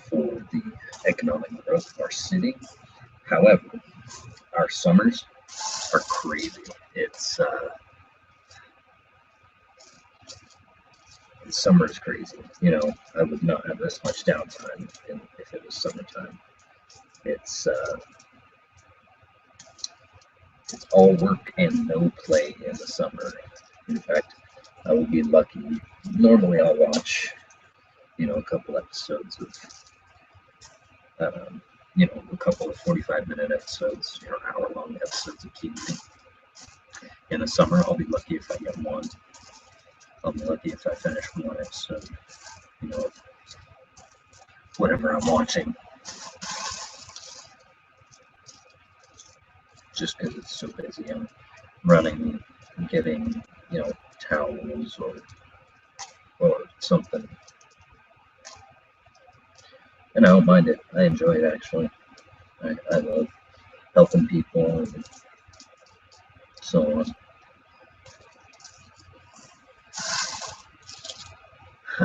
for the economic growth of our city. However, our summers are crazy. Summer is crazy. I would not have this much downtime if it was summertime. It's all work and no play in the summer. In fact, I would be lucky. Normally, I'll watch, a couple episodes of, a couple of 45-minute episodes, hour-long episodes of TV. In the summer, I'll be lucky if I get one. I'll be lucky if I finish one episode, whatever I'm watching. Just because it's so busy. I'm running, getting, towels or something. And I don't mind it. I enjoy it, actually. I love helping people and so on.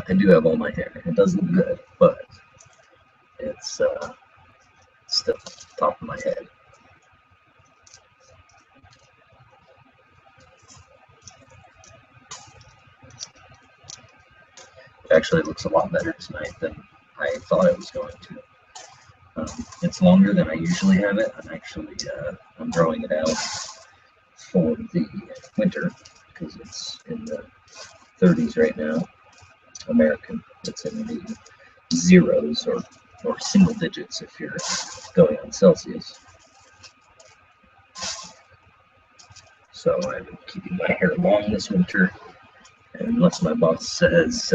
I do have all my hair. It does look good, but it's still top of my head. Actually, it looks a lot better tonight than I thought it was going to. It's longer than I usually have it. I'm growing it out for the winter because it's in the 30s right now. American. It's in the zeros or single digits if you're going on Celsius. So I'm keeping my hair long this winter, and unless my boss says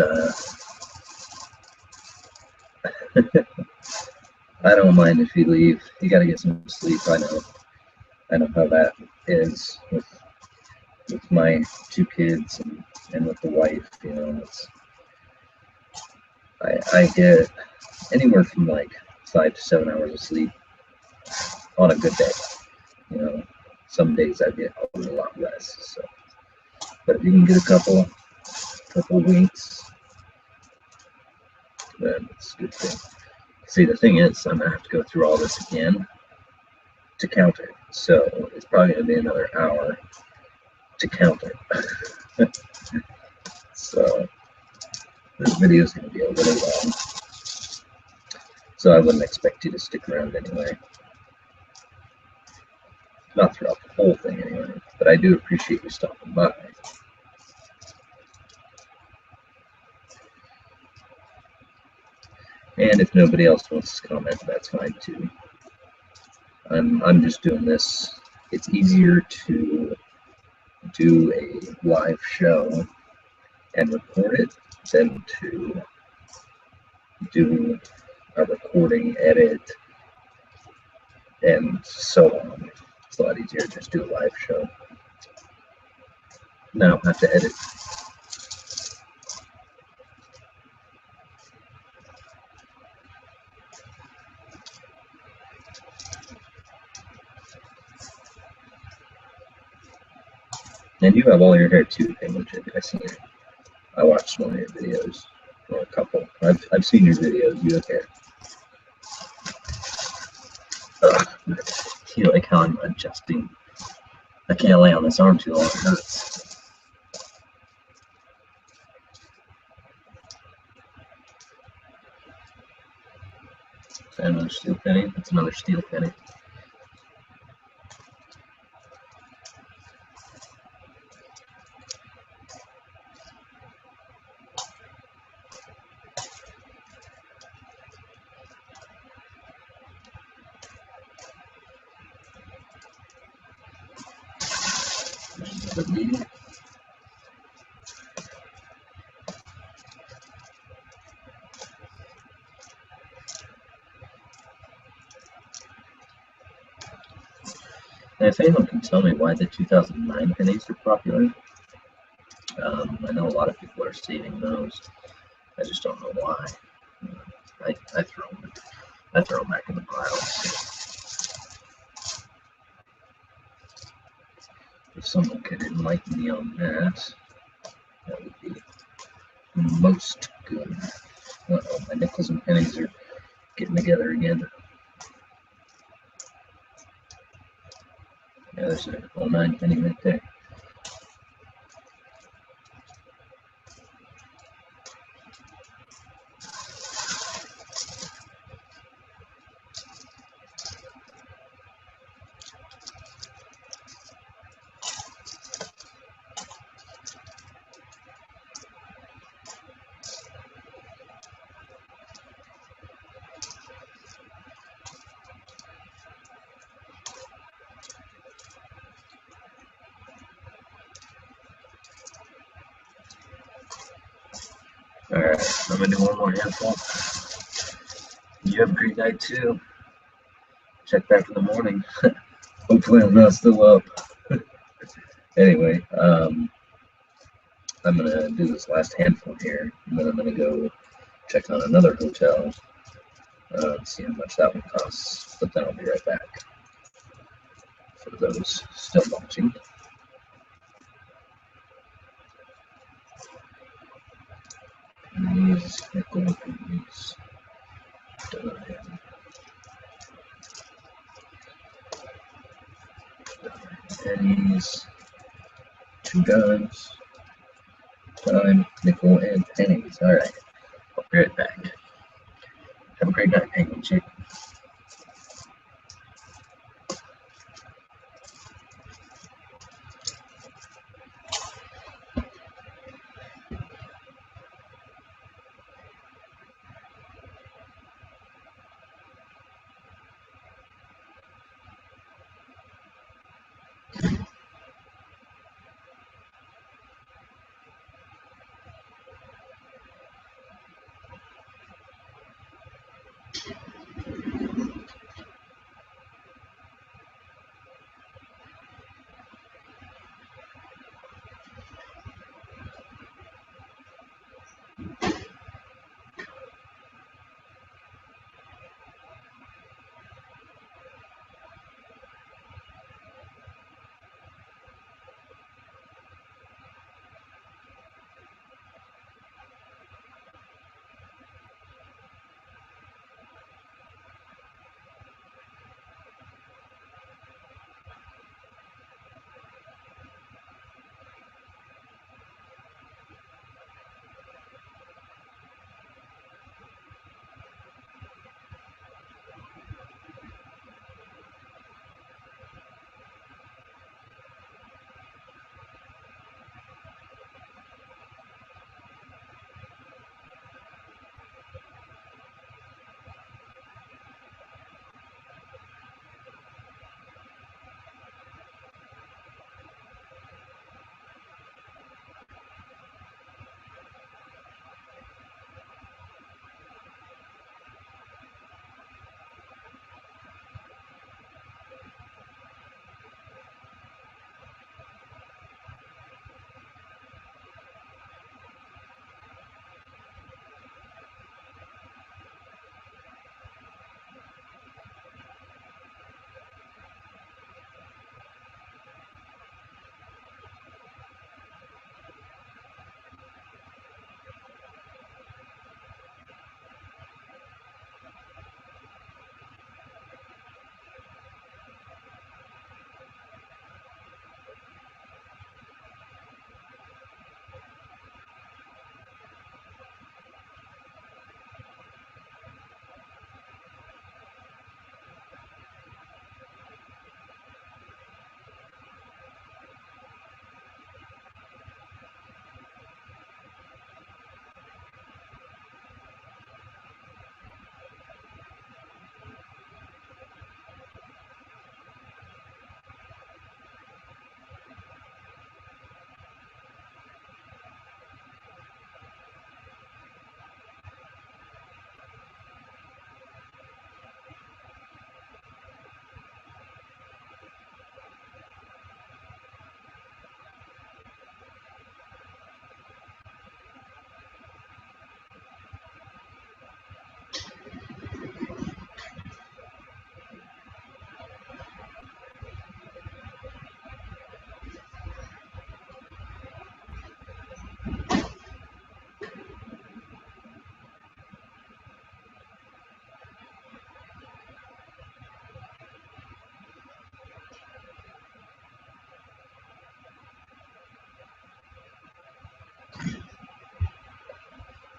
I don't mind if you leave, you gotta get some sleep. I know how that is with my two kids and with the wife. I get anywhere from like 5 to 7 hours of sleep on a good day. Some days I get a lot less. So, but if you can get a couple weeks, then it's a good thing. See, the thing is, I'm gonna have to go through all this again to count it. So it's probably gonna be another hour to count it. So this video is gonna be a little long. So I wouldn't expect you to stick around anyway. Not throughout the whole thing anyway, but I do appreciate you stopping by. And if nobody else wants to comment, that's fine too. I'm just doing this. It's easier to do a live show and record it than to do a recording, edit, and so on. It's a lot easier to just do a live show. Then I don't have to edit. And you have all your hair too, Penguin Chick. I see it. I watched one of your videos, or a couple. I've seen your videos. You have hair. I feel like how I'm adjusting. I can't lay on this arm too long. It hurts. Is that another steel penny? That's another steel penny. And if anyone can tell me why the 2009 pennies are popular, I know a lot of people are saving those. I just don't know why. I throw them back in the pile. If someone could enlighten me on that, that would be most good. Uh-oh, my nickels and pennies are getting together again. Yeah, there's a 09 penny right there. Alright, I'm gonna do one more handful. You have a great night too. Check back in the morning. Hopefully I'm not still up. Anyway, I'm gonna do this last handful here, and then I'm gonna go check on another hotel, see how much that one costs, but then I'll be right back. For those still watching. Pennies, nickel pennies, dime, pennies, 2 dimes, dime, nickel, and pennies. All right. Be right back. Have a great night, Penguin Chick.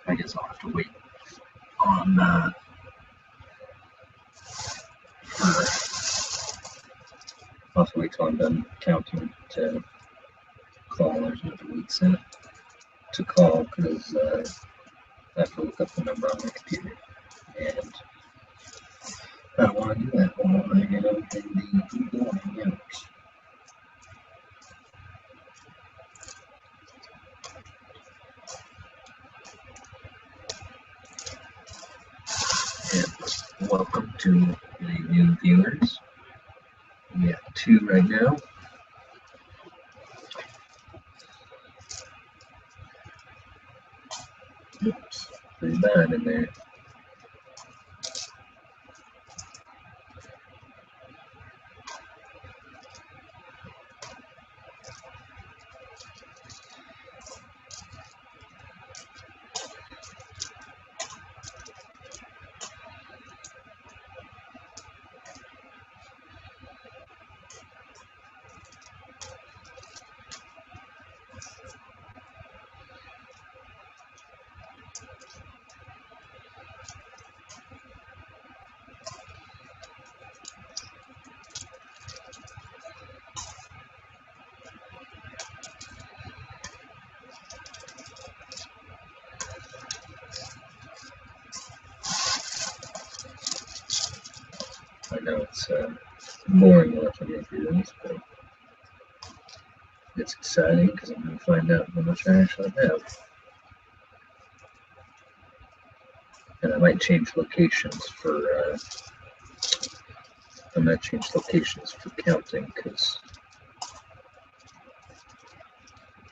I guess I'll have to wait on I'll have to wait till I'm done counting to call. There's another week set to call because I have to look up the number on my computer, and I don't want to do that while I am in the Google Hangout. And welcome to the new viewers. We have 2 right now. Oops, pretty bad in there. know it's boring watching me do this, but it's exciting because I'm going to find out how much I actually have. And I might change locations for counting because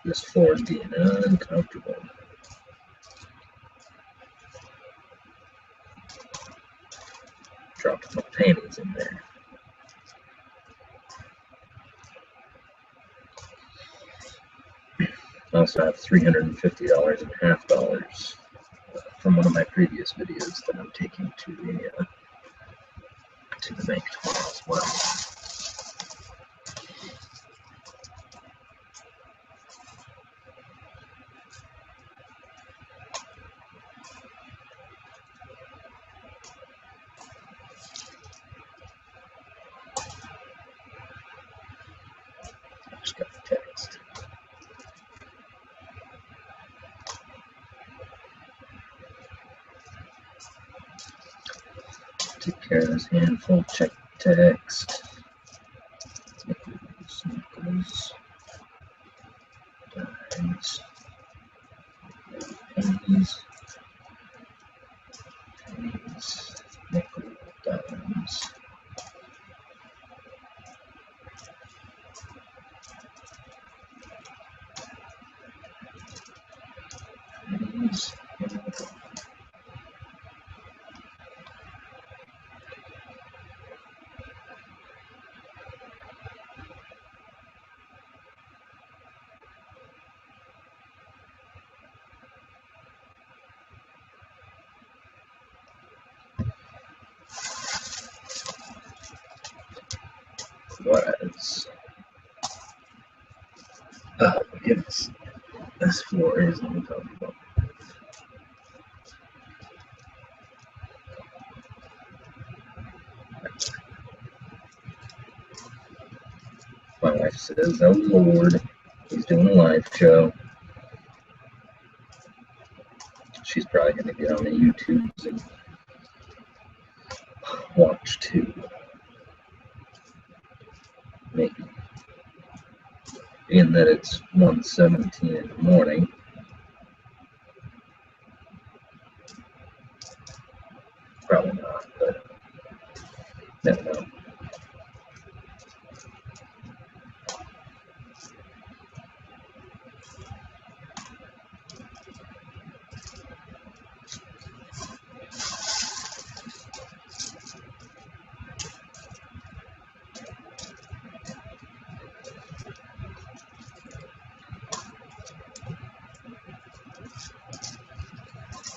this floor is being uncomfortable. Dropped my panties in there. I also have $350 in half dollars from one of my previous videos that I'm taking to the bank tomorrow as well. I just got a text. Take care of this handful. Check text. Nickels, dimes, pennies, nickel, dimes. Pennies, nickel. Was. Oh, goodness. This floor is uncomfortable. My wife says, oh Lord, he's doing a live show. She's probably going to get on the YouTubes and watch too. Maybe. Being that it's 1:17 in the morning. Probably not, but never know.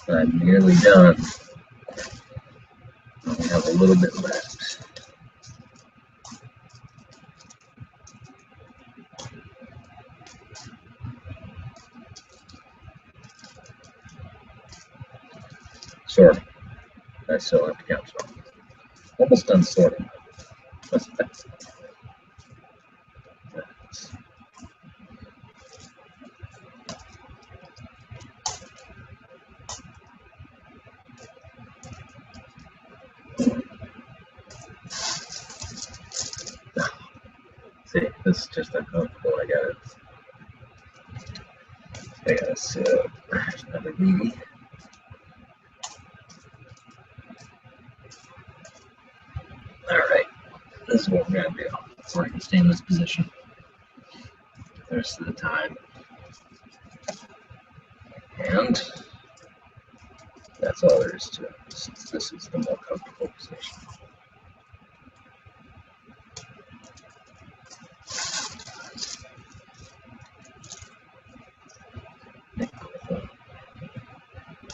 I'm nearly done. I only have a little bit left. Sorting. I still have to count some. Almost done sorting. See, this is just uncomfortable. I gotta sit up. There's another baby. Alright, this is what we're gonna do. So I can stay in this position the rest of the time. And that's all there is to it, since this is the more comfortable position. Nickel,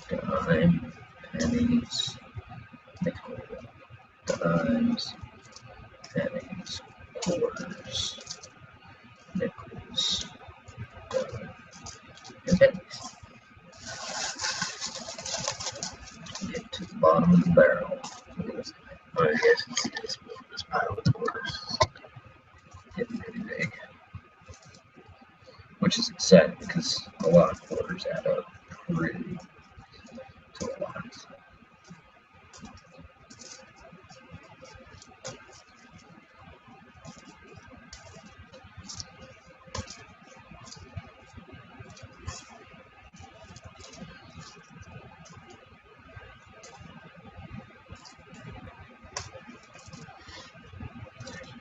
dime, pennies, nickel, dimes, pennies, quarters, nickels, dimes, and pennies. Get to the bottom of the barrel. Look at this. Oh, you guys can see this pile of quarters getting pretty big, which is exciting because a lot of quarters add up pretty to a lot.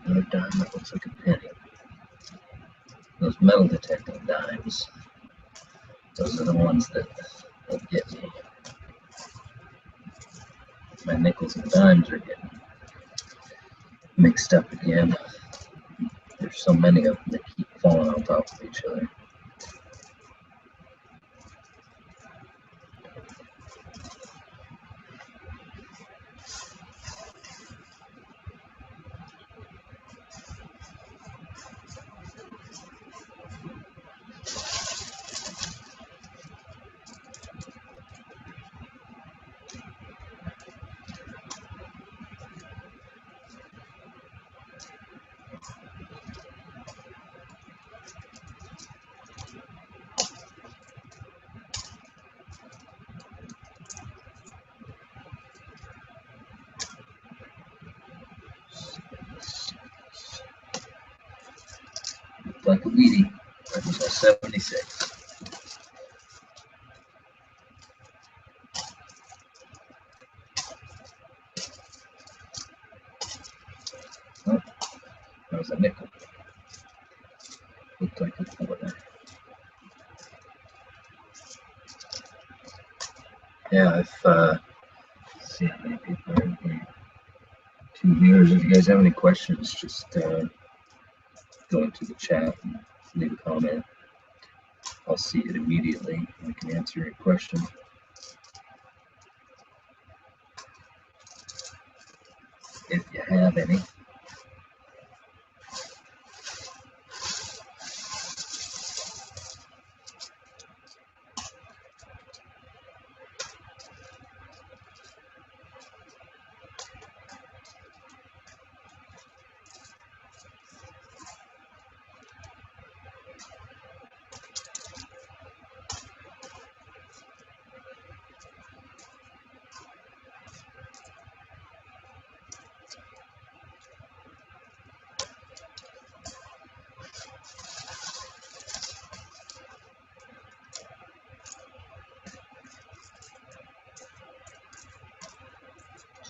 Another dime that looks like a penny. Those metal detecting dimes, those are the ones that get me. My nickels and dimes are getting mixed up again. There's so many of them that keep falling on top of each other. Like a Wheatie. That was a 76. Oh, that was a nickel. Looked like a quarter. Yeah, if see how many people are in here. 2 viewers. If you guys have any questions, just go into the chat and leave a comment. I'll see it immediately. I can answer your question. If you have any.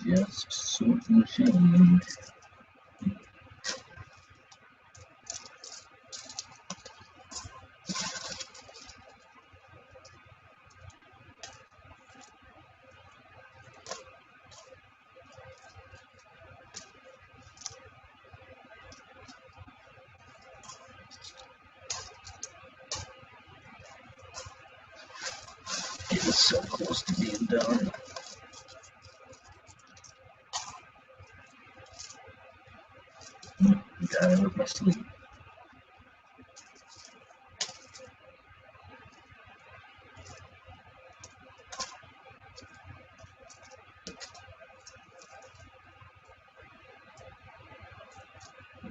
Just sort machine. It was so close to being done. Got it with my sleep.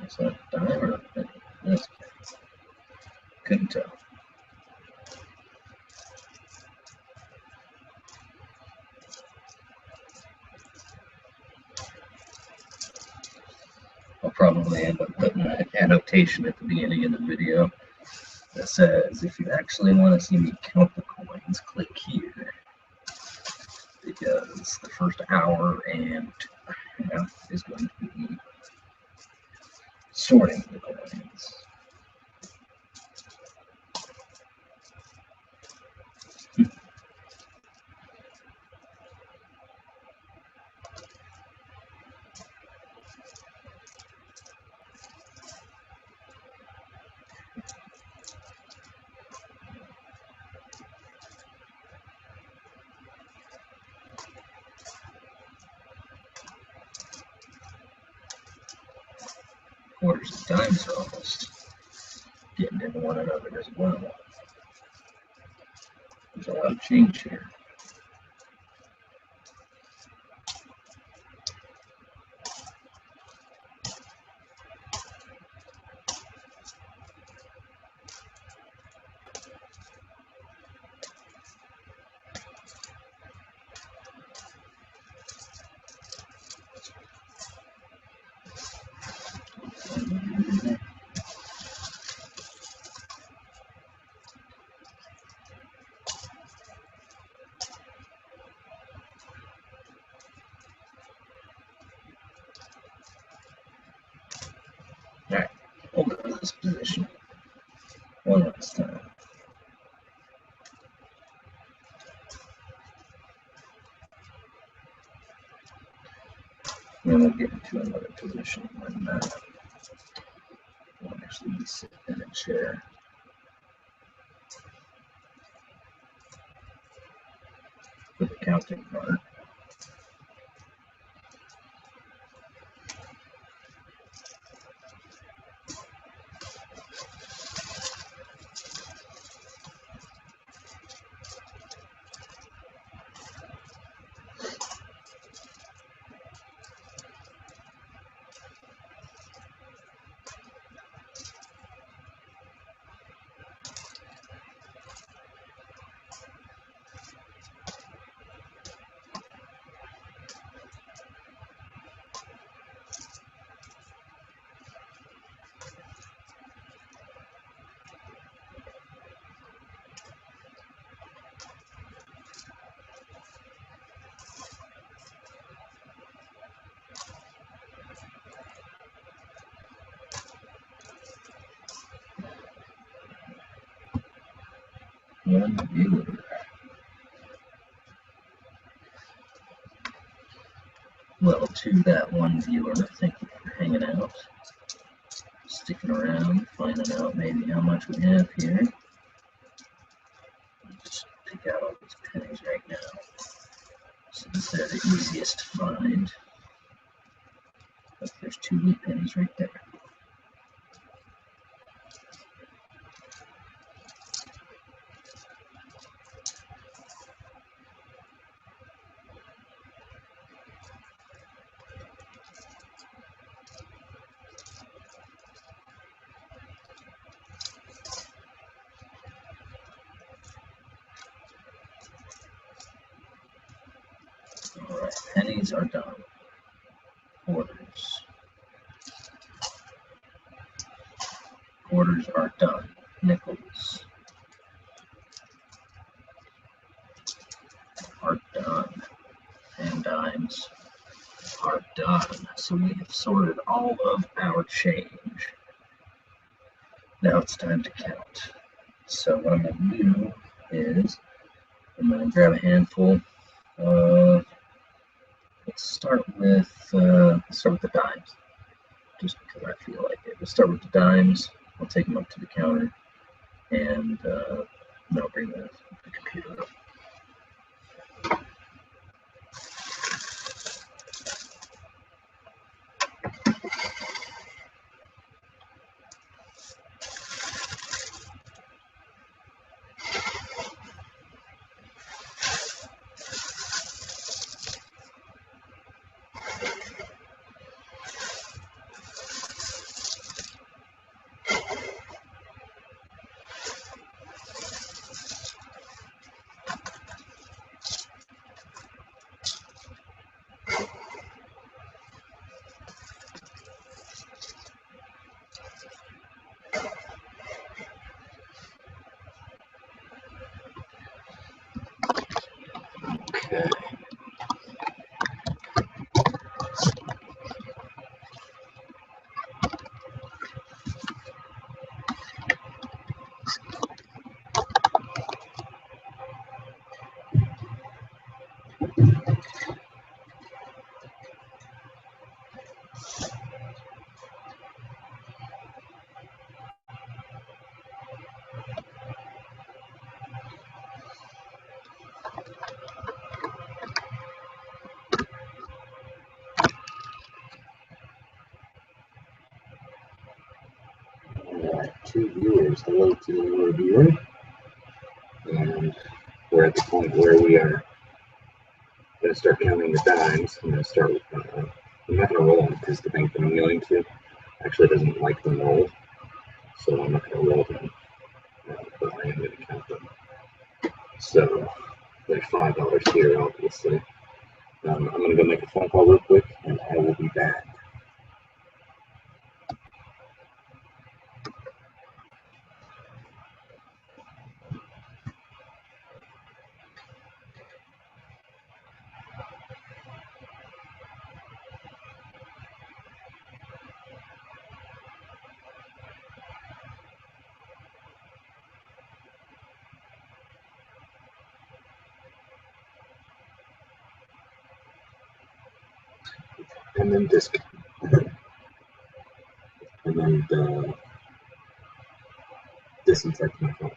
Is that a dime or a penny? Yes. Couldn't tell. I'll probably end up putting an annotation at the beginning of the video that says, if you actually want to see me count the coins, click here. Because the first hour and a half is going to be sorting the coins. Quarters and dimes are almost getting into one another as well. There's a lot of change here. this position one last time. And then we'll get into another position when we'll actually be sitting in a chair. For the counting part. One viewer. Well, to that one viewer, thank you for hanging out, sticking around, finding out maybe how much we have here. Just pick out all these pennies right now, since they're the easiest to find. But there's 2 wheat pennies right there. Alright, pennies are done. Quarters. Quarters are done. Nickels are done. And dimes are done. So we have sorted all of our change. Now it's time to count. So what I'm going to do is I'm going to grab a handful. Let's start with the dimes, just because I feel like it. We'll start with the dimes. I'll take them up to the counter, and then I'll bring the computer up. Okay. Alright, 2 viewers. Hello to the newer viewer. And we're at the point where we are going to start counting the dimes. I'm going to start with, I'm not going to roll them because the bank that I'm going to actually doesn't like them rolled. So I'm not going to roll them, but I am going to count them. So there's $5 here, obviously. I'm going to go make a phone call real quick, and I will be back. and then and then disinfect my phone.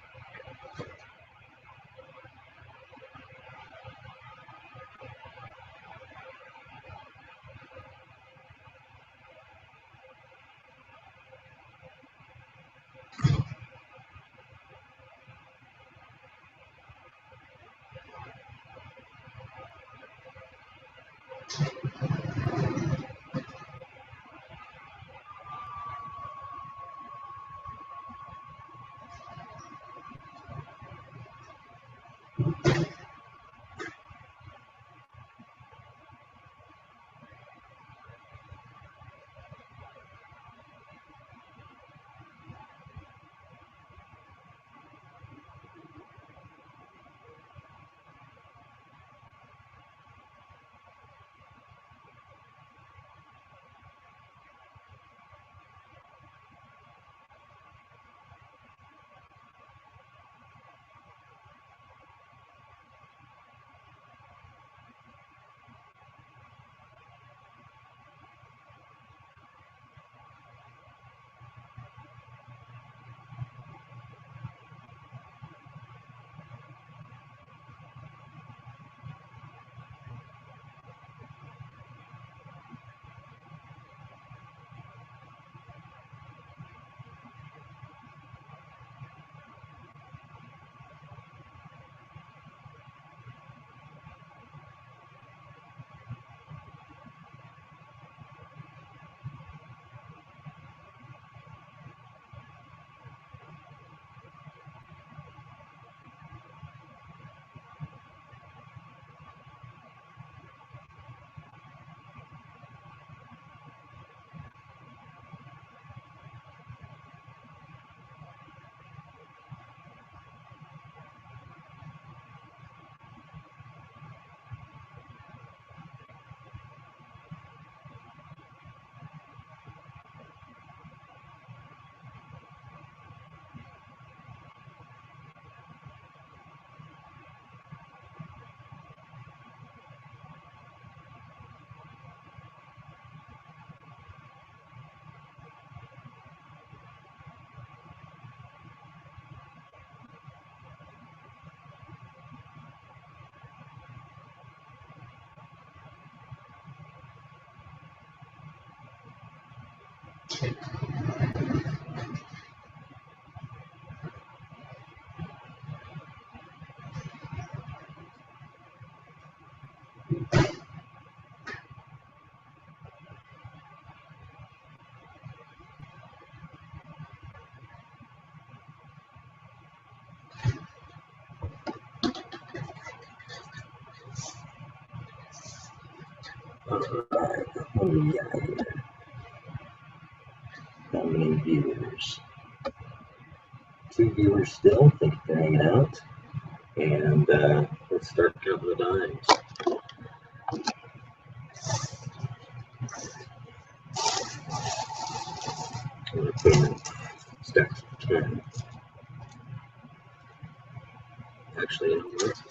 Alright, what do we got here? How many viewers? 2 viewers still. Thank you for hanging out. And let's start counting the dimes. I'm going to put them in stacks of 10. Actually, you know what?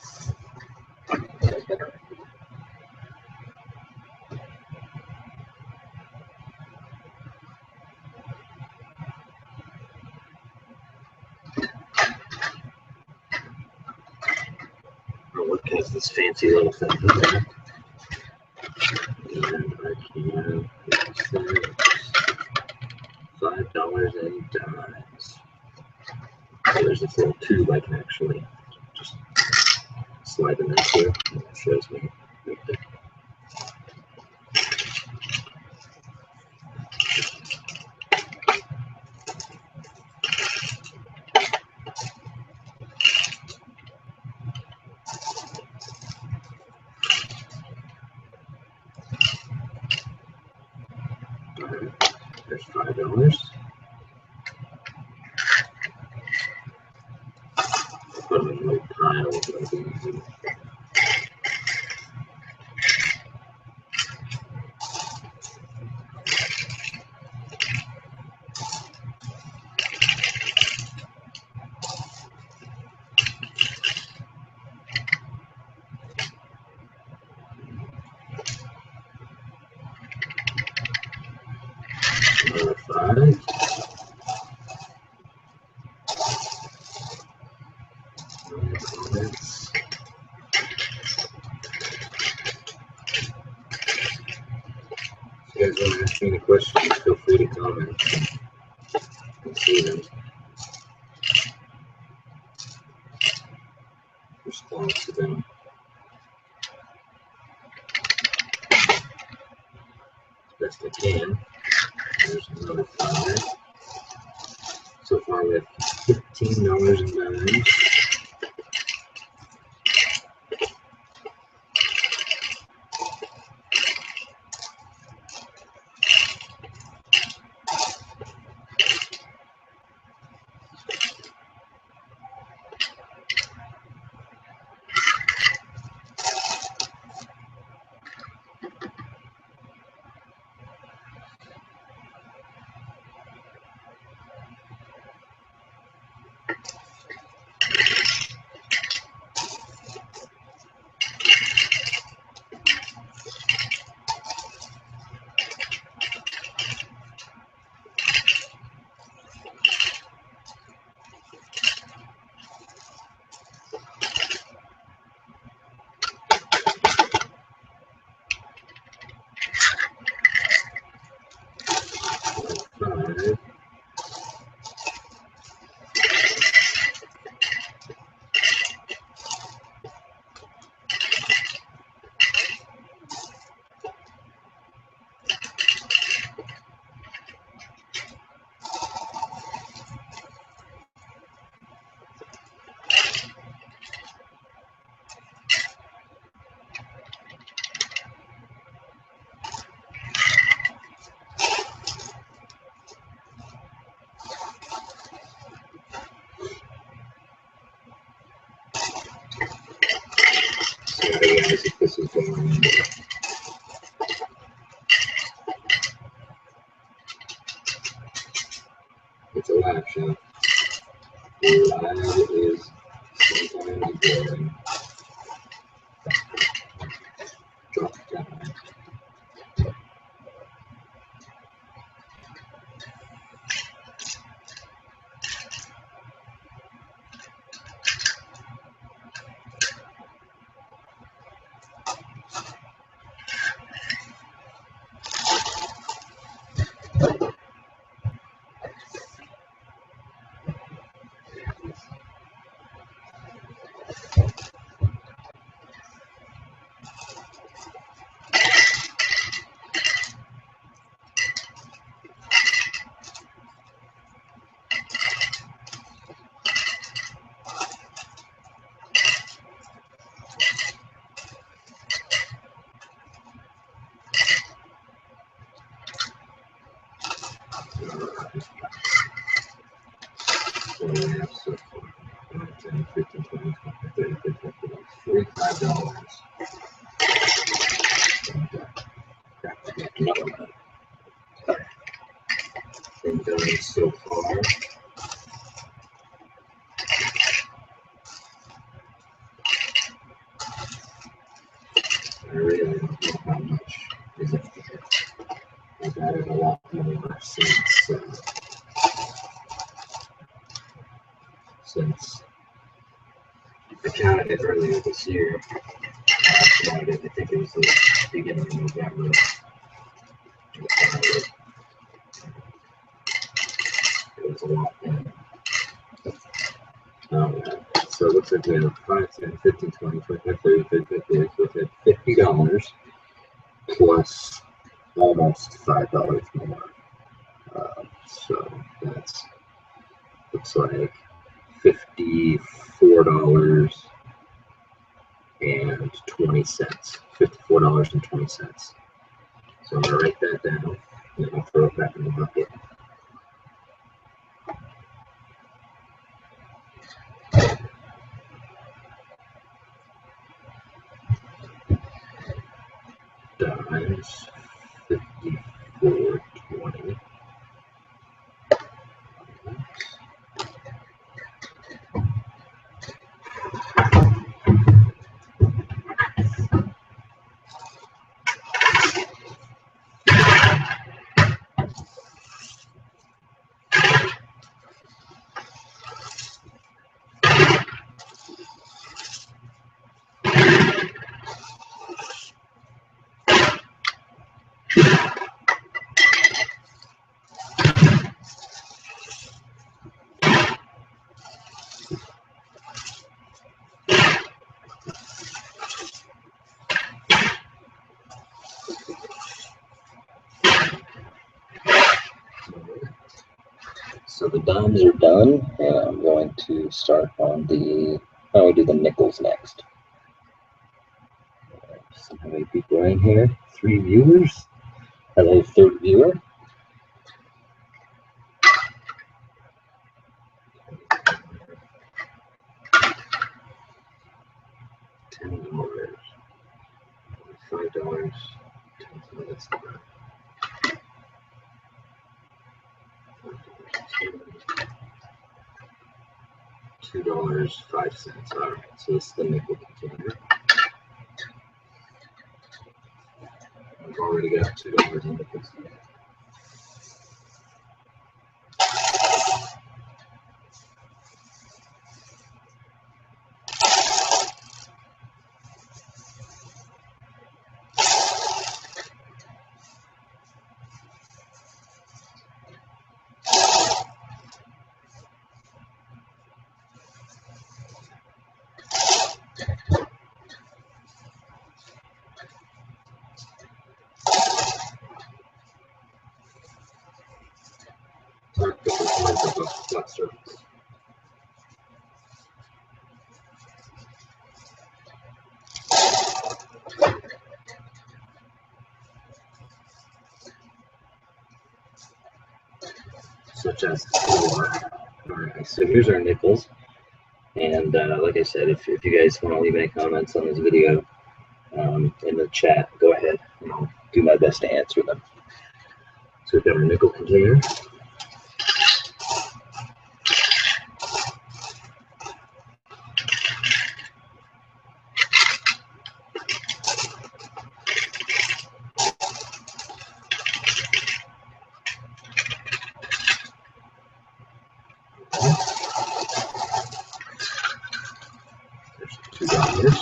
I'll look at this fancy little thing here. And I can $5 in dimes. So there's this little tube I can actually just slide them into. And it shows me there's $5. Put them in a little pile of those. right. Comments. If you guys want to ask me any questions, feel free to comment. And see them. Respond to them as best I can. There's another $5. So far we have $15 in dimes. Five. Sorry guys if this is going on. It's a live show. Live is sometimes boring. Drop down. So we have so far 10, 15, 20, 30, 50, $45. Crap, I got another one. Been done so far. I really don't know how much is it there. I've added a lot more since I counted it earlier this year. I counted it, I think it was the beginning of November. It was a lot then. So it looks like we have 5, 10, 15, 20, 25, 30, 30, 50. So we have $50 plus almost $5 more. So that's looks like $54.20. $54.20. So I'm gonna write that down and I'll throw it back in the bucket. Dimes 54.20. So the dimes are done, and I'm going to start on the, I'll do the nickels next. So how many people are in here? 3 viewers. Hello, 3rd viewer. $10. $5. $2.05. All right, so this is the nickel container. I've already got $2 in nickels. Such as 4. All right, so here's our nickels. And like I said, if you guys want to leave any comments on this video in the chat, go ahead. I'll do my best to answer them. So we've got our nickel container. There's $2.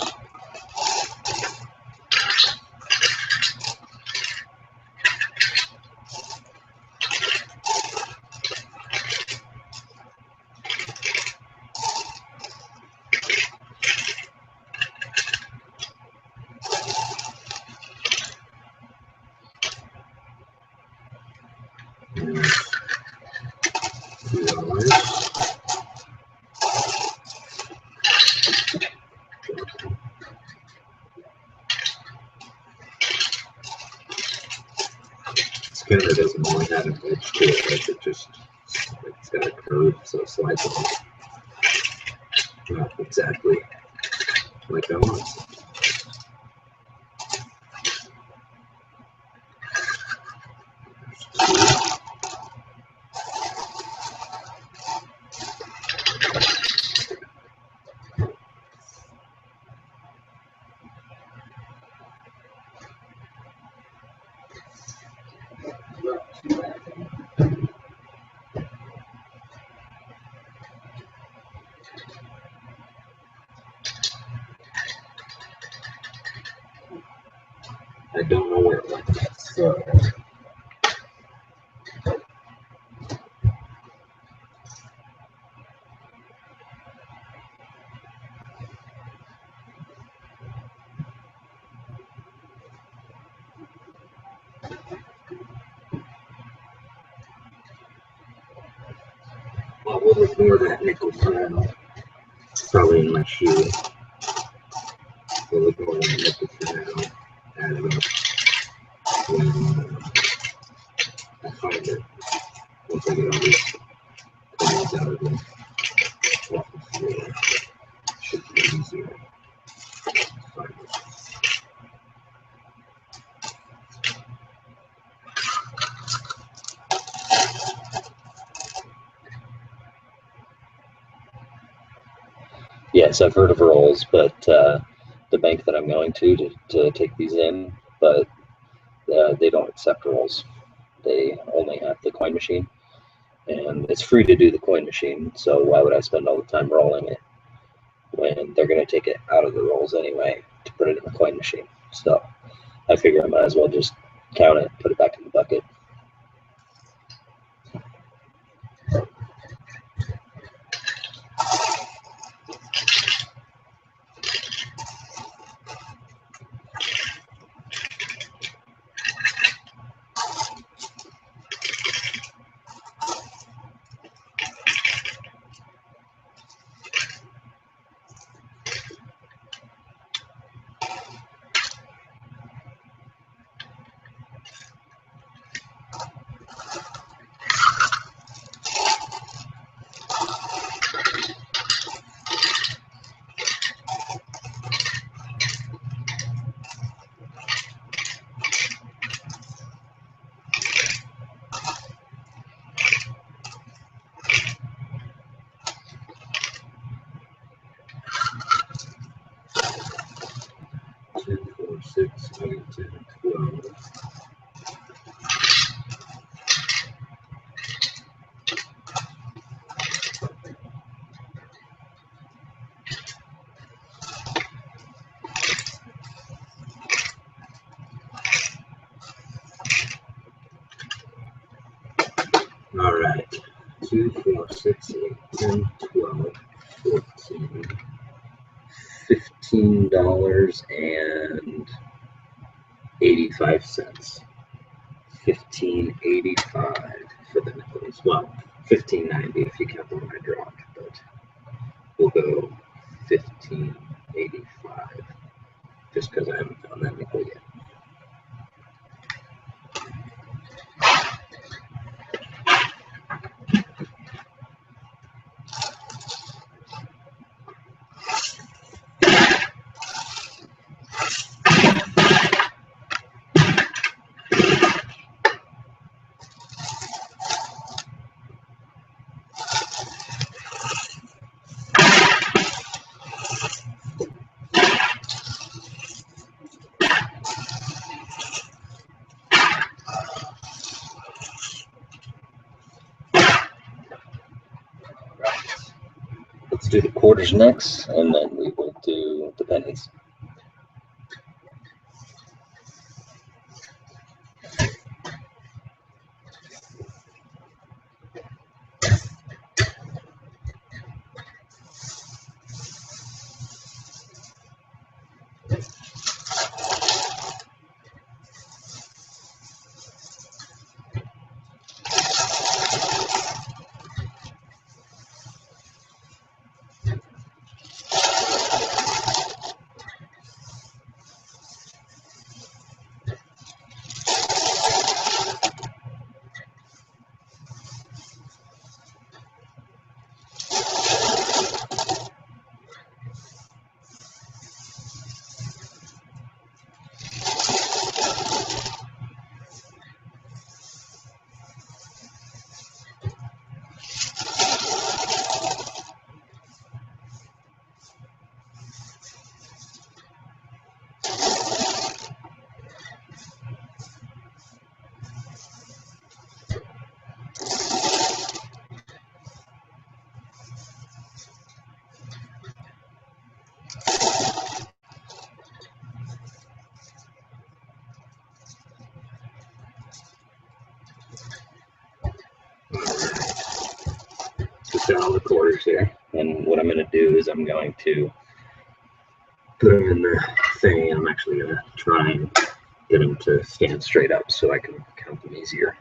Scanner doesn't really have an edge to it, like it's got a curve, so it slides on. Not exactly like I want. I don't know where it went. So we'll ignore that nickel for now. It's probably in my shoe. We'll ignore that nickel for now. Add it up when I find it. Once I get all these coins out of them, walk through it. Should be easier. Find it. Yes, I've heard of rolls, but the bank that I'm going to take these in, but they don't accept rolls. They only have the coin machine, and it's free to do the coin machine, so why would I spend all the time rolling it when they're going to take it out of the rolls anyway to put it in the coin machine? So I figure I might as well just count it, put it back in the bucket. 2, 4, 6, 8, 10, 12, 14, $15.85. $15.85 for the nickels. Well, $15.90 if you count the one I dropped, but we'll go $15.85 just because I haven't found that nickel yet. Let's do the quarters next, and then we will do the pennies. Down all the quarters here, and what I'm going to do is I'm going to put them in the thing. I'm actually going to try and get them to stand straight up so I can count them easier.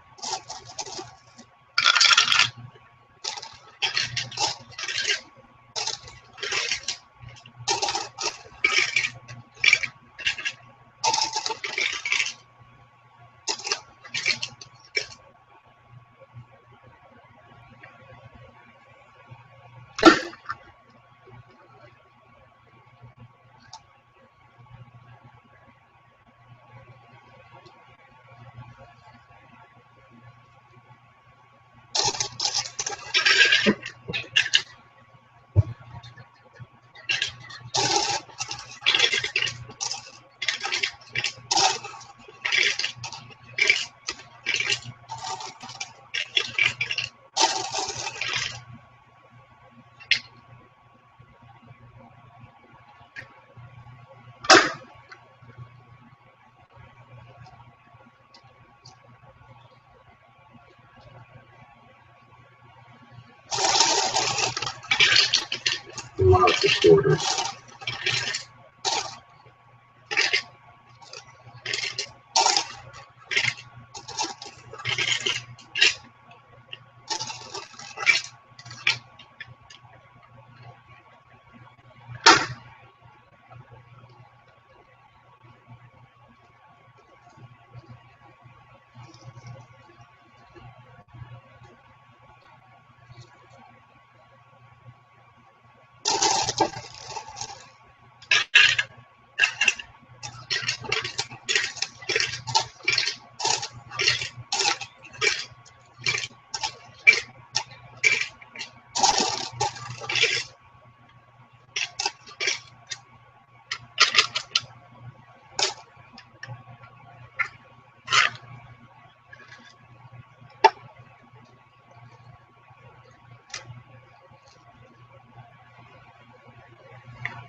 Lots of quarters.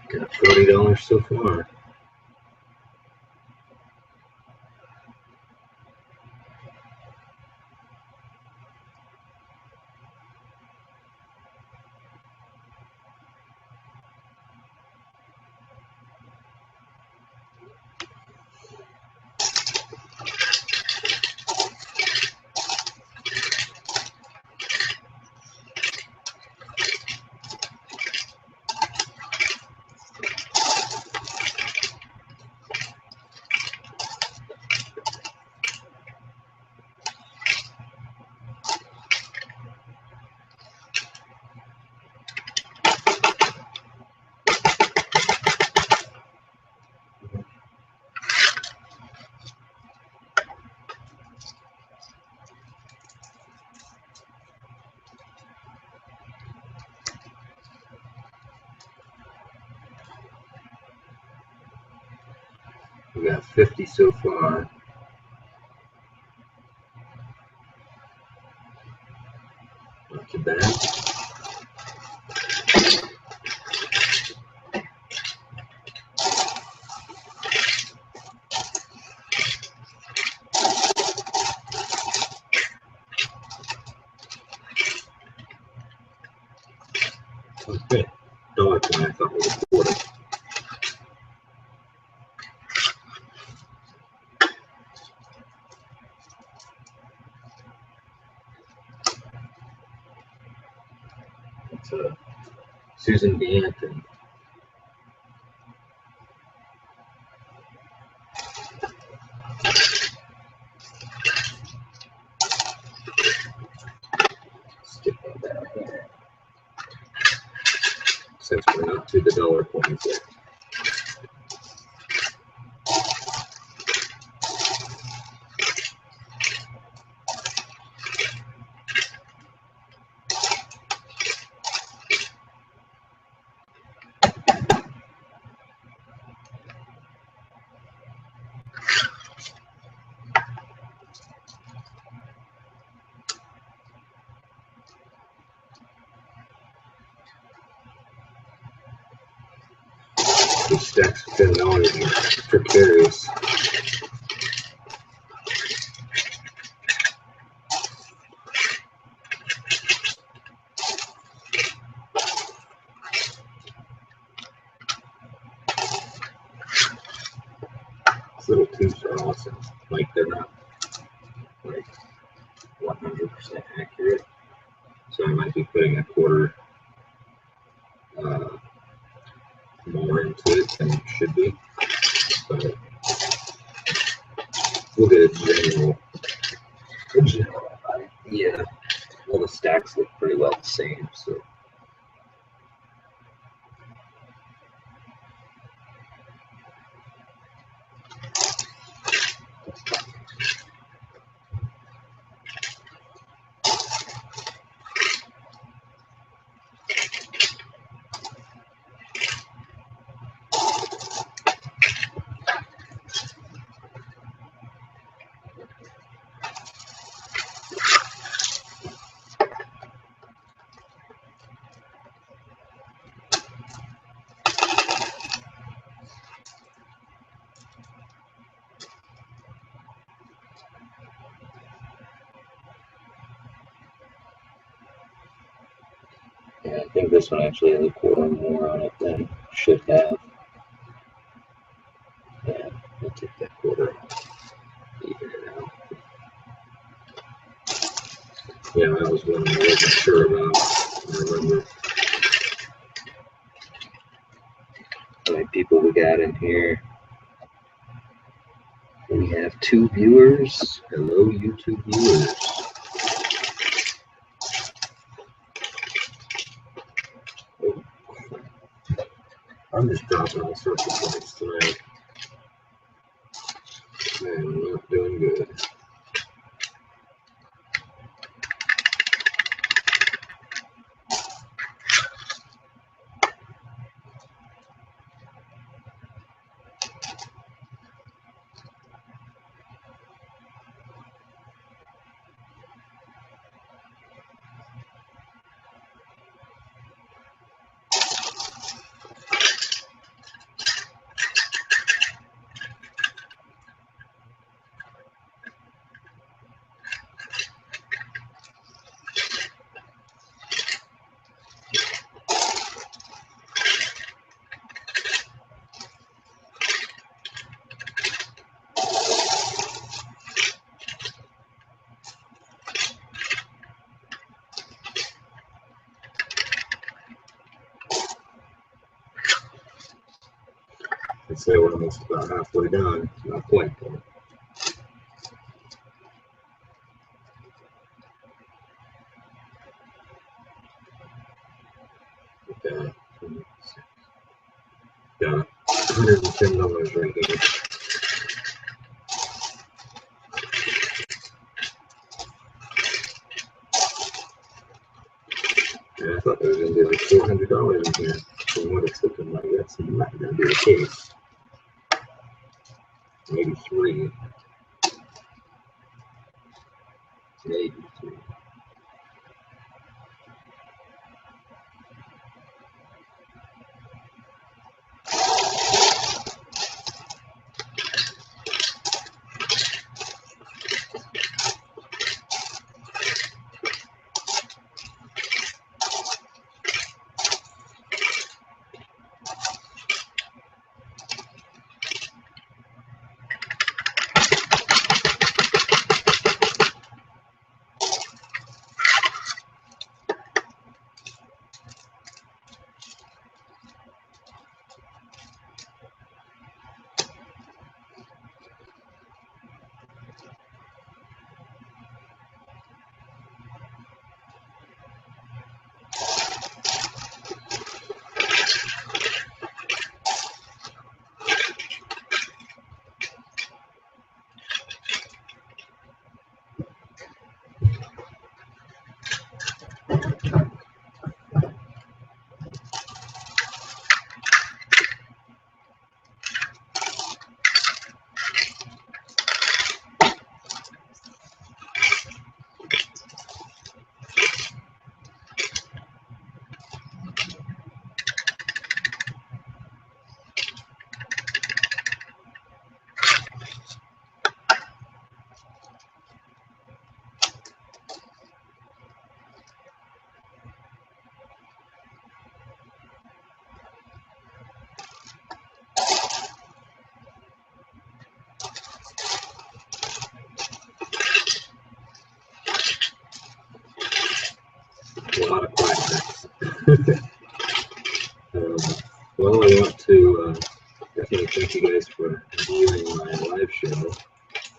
Got $40 so far. We got 50 so far. Not too bad. Okay, $1.20 I thought was a quarter. It's Susan B. Anthony. Stick that down here. Since we're not to the dollar coins yet. The stacks of $10 are precarious. These little tubes are awesome. Like, they're not like 100% accurate. So I might be putting a quarter more into it than it should be. But we'll get a general idea. All the stacks look pretty well the same, so. Yeah, I think this one actually has a quarter more on it than it should have. Yeah, I'll take that quarter off. Even it out. Yeah, that was one I wasn't sure about. I remember. How many people we got in here? We have 2 viewers. Hello, YouTube viewers. Oh, I'm just dropping all sorts of points tonight. I'm not doing good. I'd say we're almost about halfway done. Not quite though. Okay. Got $110 right here. And I thought there was going to be like $400 in here. From what it's looking like, that's not going to be the case. maybe 3. Maybe 3. A lot of climax. Well, I want to definitely thank you guys for viewing my live show, the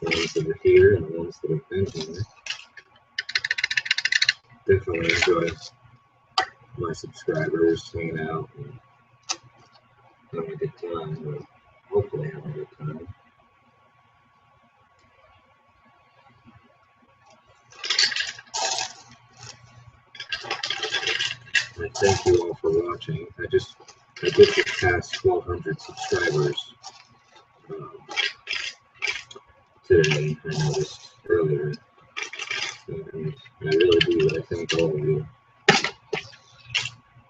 ones that are here and the ones that have been here. Definitely enjoy my subscribers hanging out and having a good time, or hopefully having a good time. I thank you all for watching. I did just pass 1,200 subscribers today, I noticed earlier. And I really do. I thank all of you.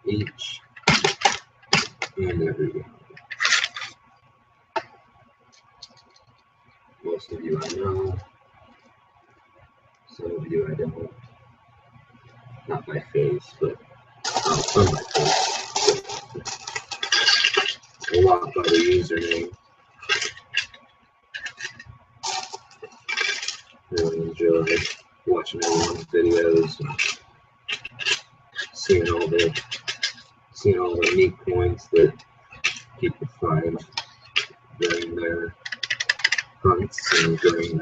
Each and every one. Most of you I know. Some of you I don't. Not my face, but on my face. A lot by the username. Really enjoy watching everyone's videos and seeing all the neat points that people find during their hunts and during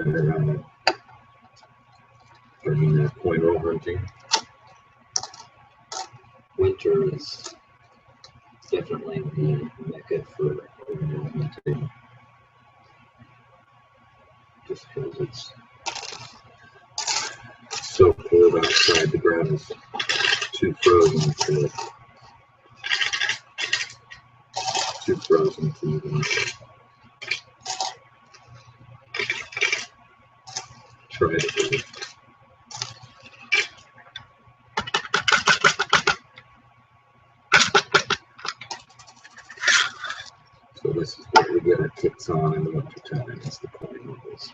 their point roll hunting. Winter is definitely the mecca for point roll hunting, just because it's so cold outside. The ground is too frozen to even try to do it. So this is what we get our kits on in the winter time, is the point rolls.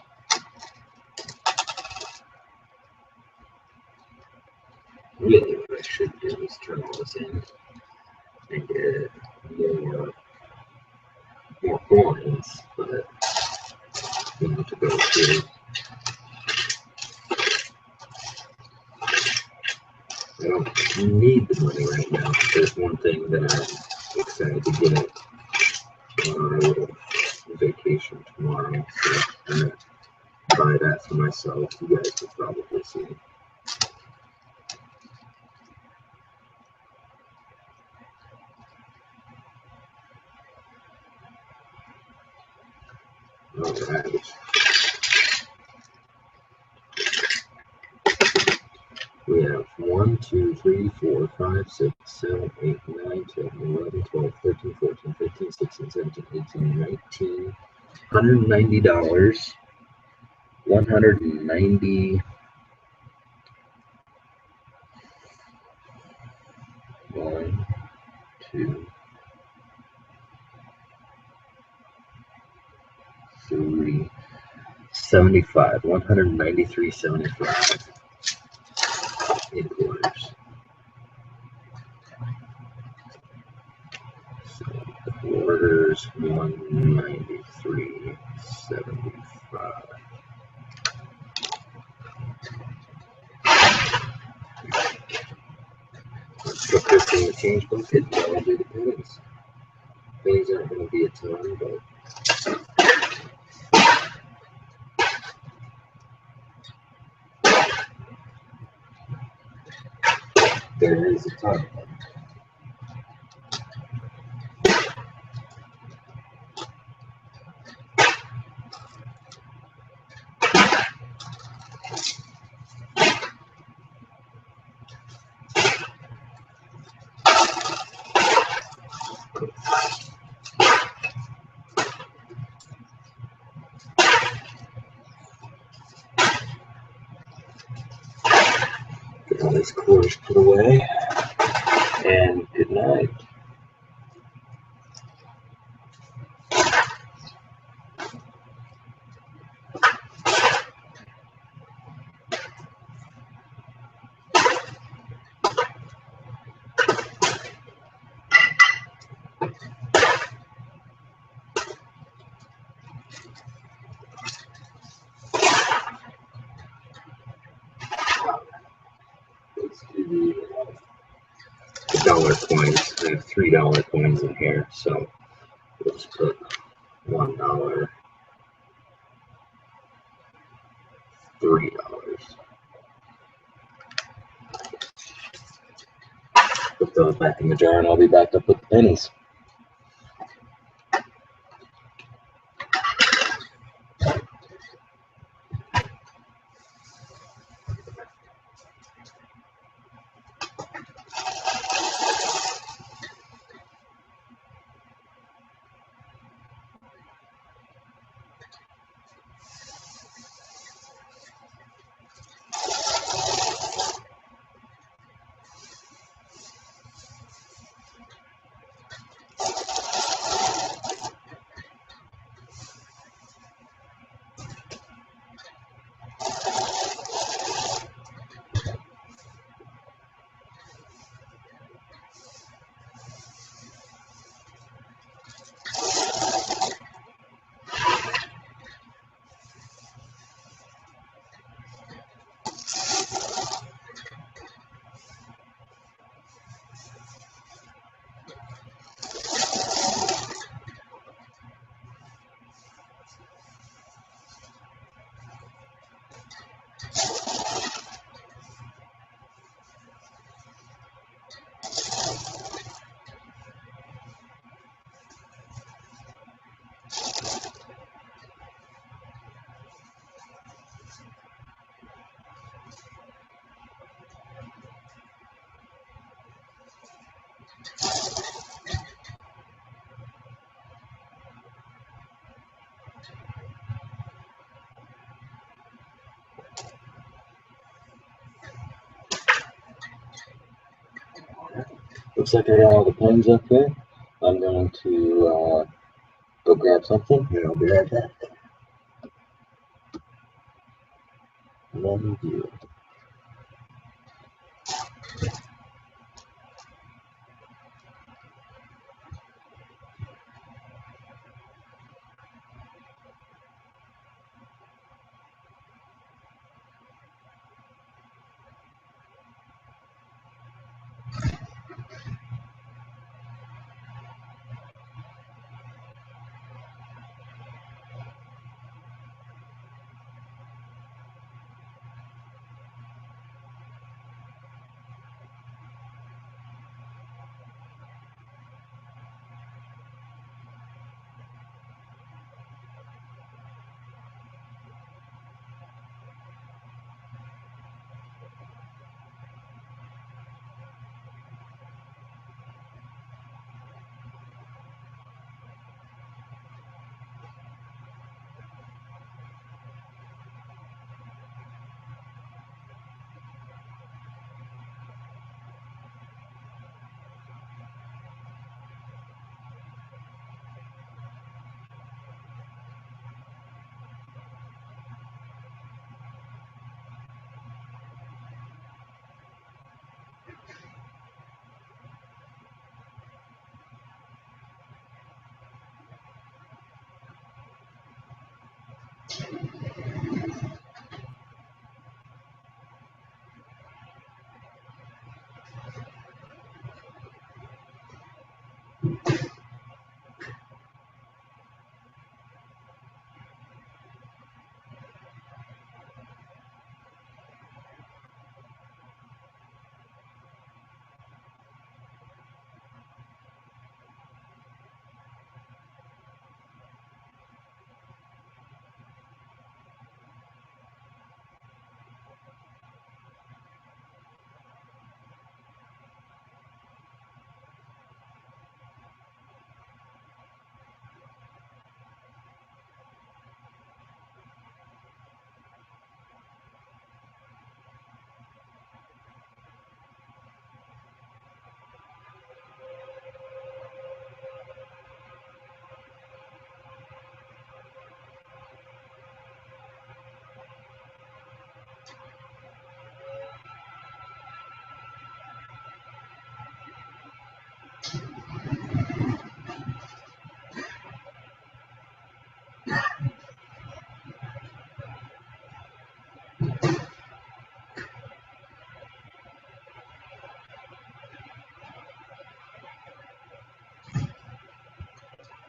Really, what I should do is turn all this in and get more coins, but we need to go through. I don't need the money right now. There's one thing that I'm excited to get on our little vacation tomorrow, so I'm gonna buy that for myself. You guys will probably see. Alright. We have 1, 2, 3, 4, 5, 6, 7, 8, 9, 10, 11, 12, 13, 14, 15, 16, 17, 18, 19 $190. 190. 1, 2, 3, 75. 193.75 in quarters. So the quarters 193.75. Let's put this in the change bucket. I'll do the pennies. Pennies aren't going to be a ton, but there is a ton. Get all these quarters put away, and good night. Let's do the dollar coins. I have $3 coins in here, so we'll just put $1, $3. Put those back in the jar, and I'll be back up with the pennies. Looks like I got all the pens up here. I'm going to go grab something, and I'll be right back. Love you.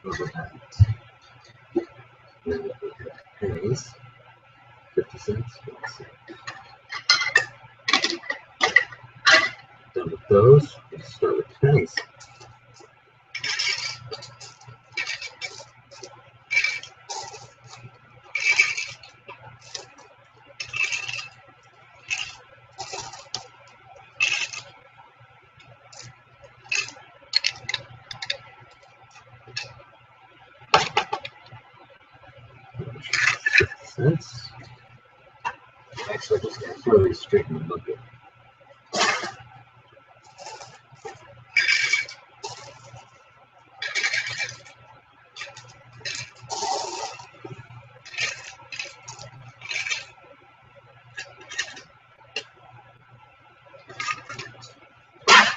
Over that. Then we have pennies, 50 cents. Let's see. Done with those. Let's start with pennies. $0.50. Actually, I'm just going to throw these straight in the bucket.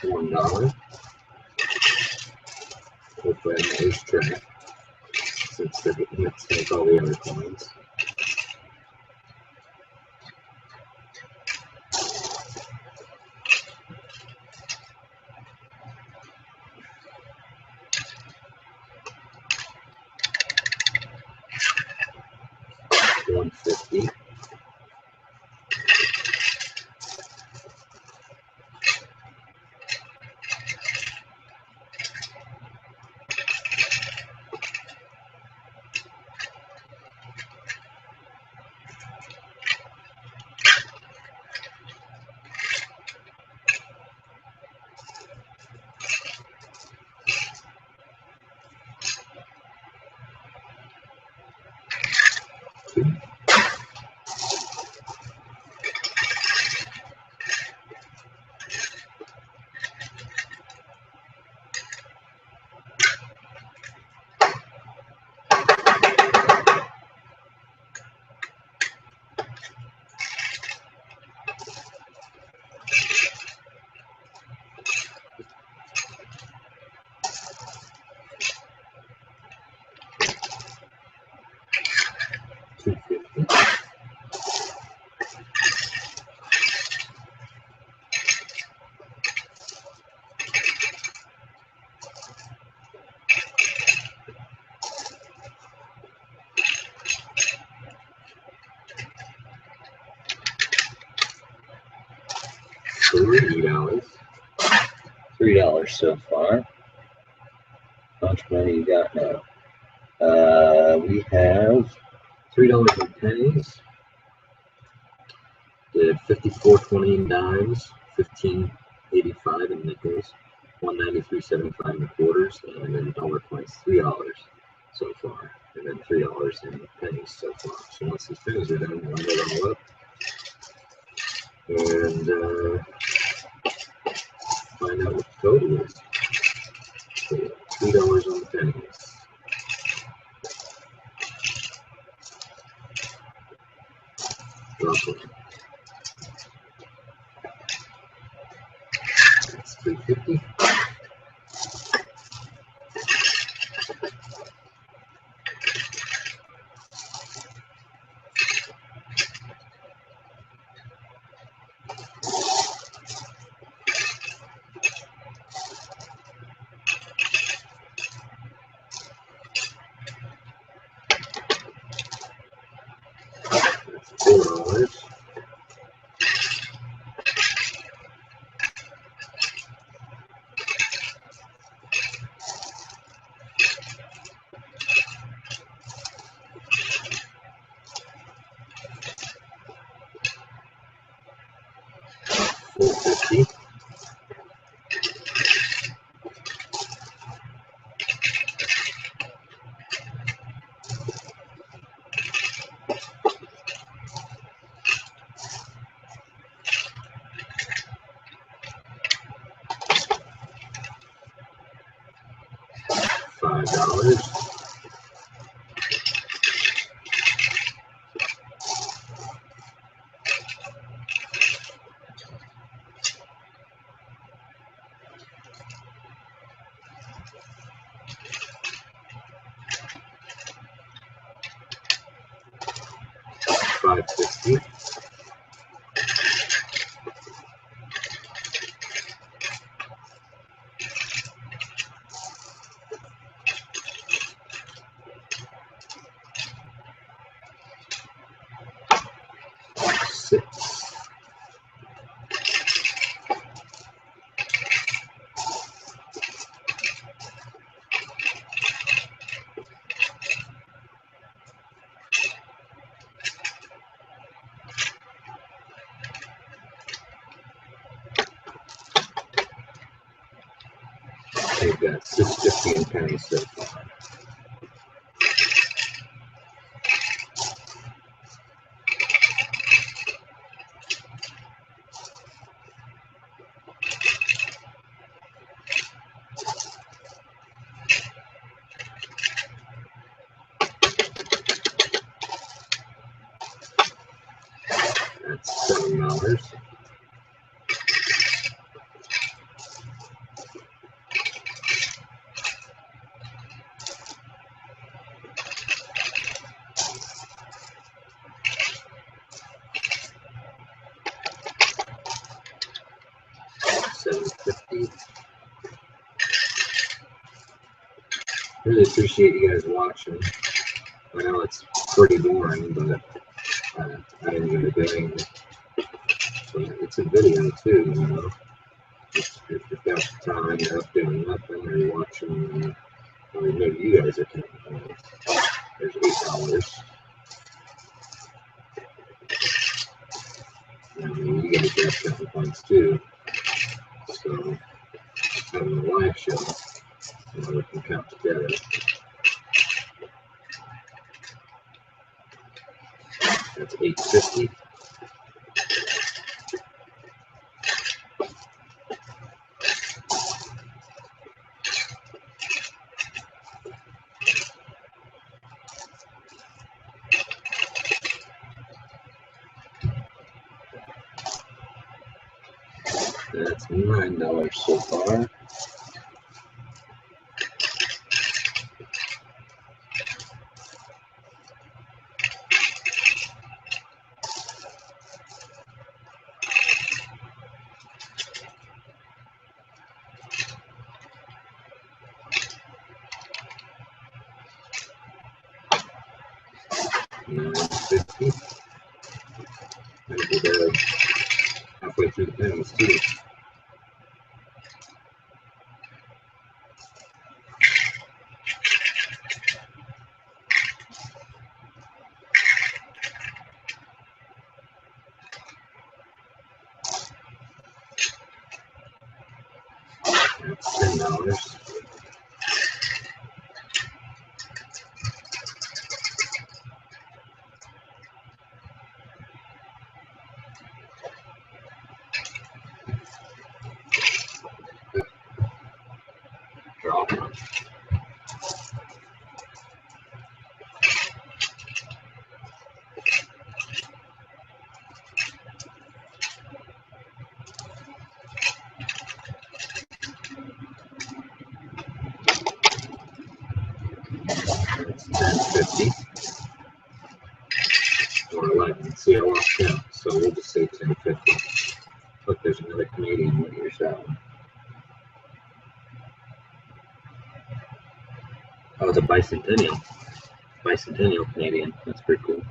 $1. Hopefully I lose track since they're getting to take all the other coins. $1.50. $2.50. $3. $3 so far. How much money you got now? We have $3 in pennies. Did 54.20 in dimes, 15.85 in nickels, 193.75 in quarters, and then dollar coins, $3 so far, and then $3 in pennies so far. So once these pennies are done, we'll add it all up and find out what the total is. So $3 on the pennies. Drop it. That's $3.50. $5.50. $5. $5.50. $6. They've got $6.50 in pennies so far. That's $7. $7.50. Really appreciate you guys watching. I know it's pretty boring, but I enjoy doing it. So it's a video too, you know. If you've got time, you're up doing nothing, or you're watching, maybe you guys are taking notes. There's $8. You guys got 7 points too. So having a live show, we can count together. That's $8.50. That's $9 so far. $9.50. Maybe they're halfway through the pennies too. That's $10. Drop one. That's $10.50 or 11. See, I lost count, so we'll just say $10.50. Look, there's another Canadian one. Here's that one. Oh, it's a bicentennial. Bicentennial Canadian. That's pretty cool.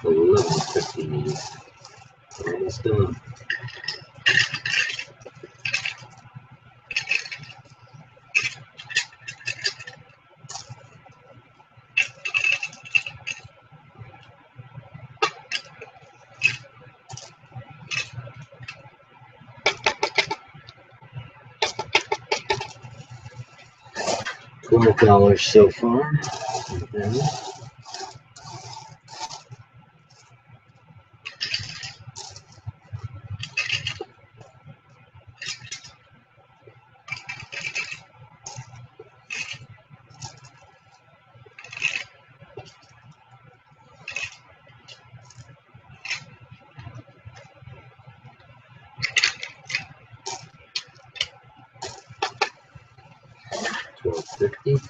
11:50. Almost done. $12 so far. Okay. $12.50.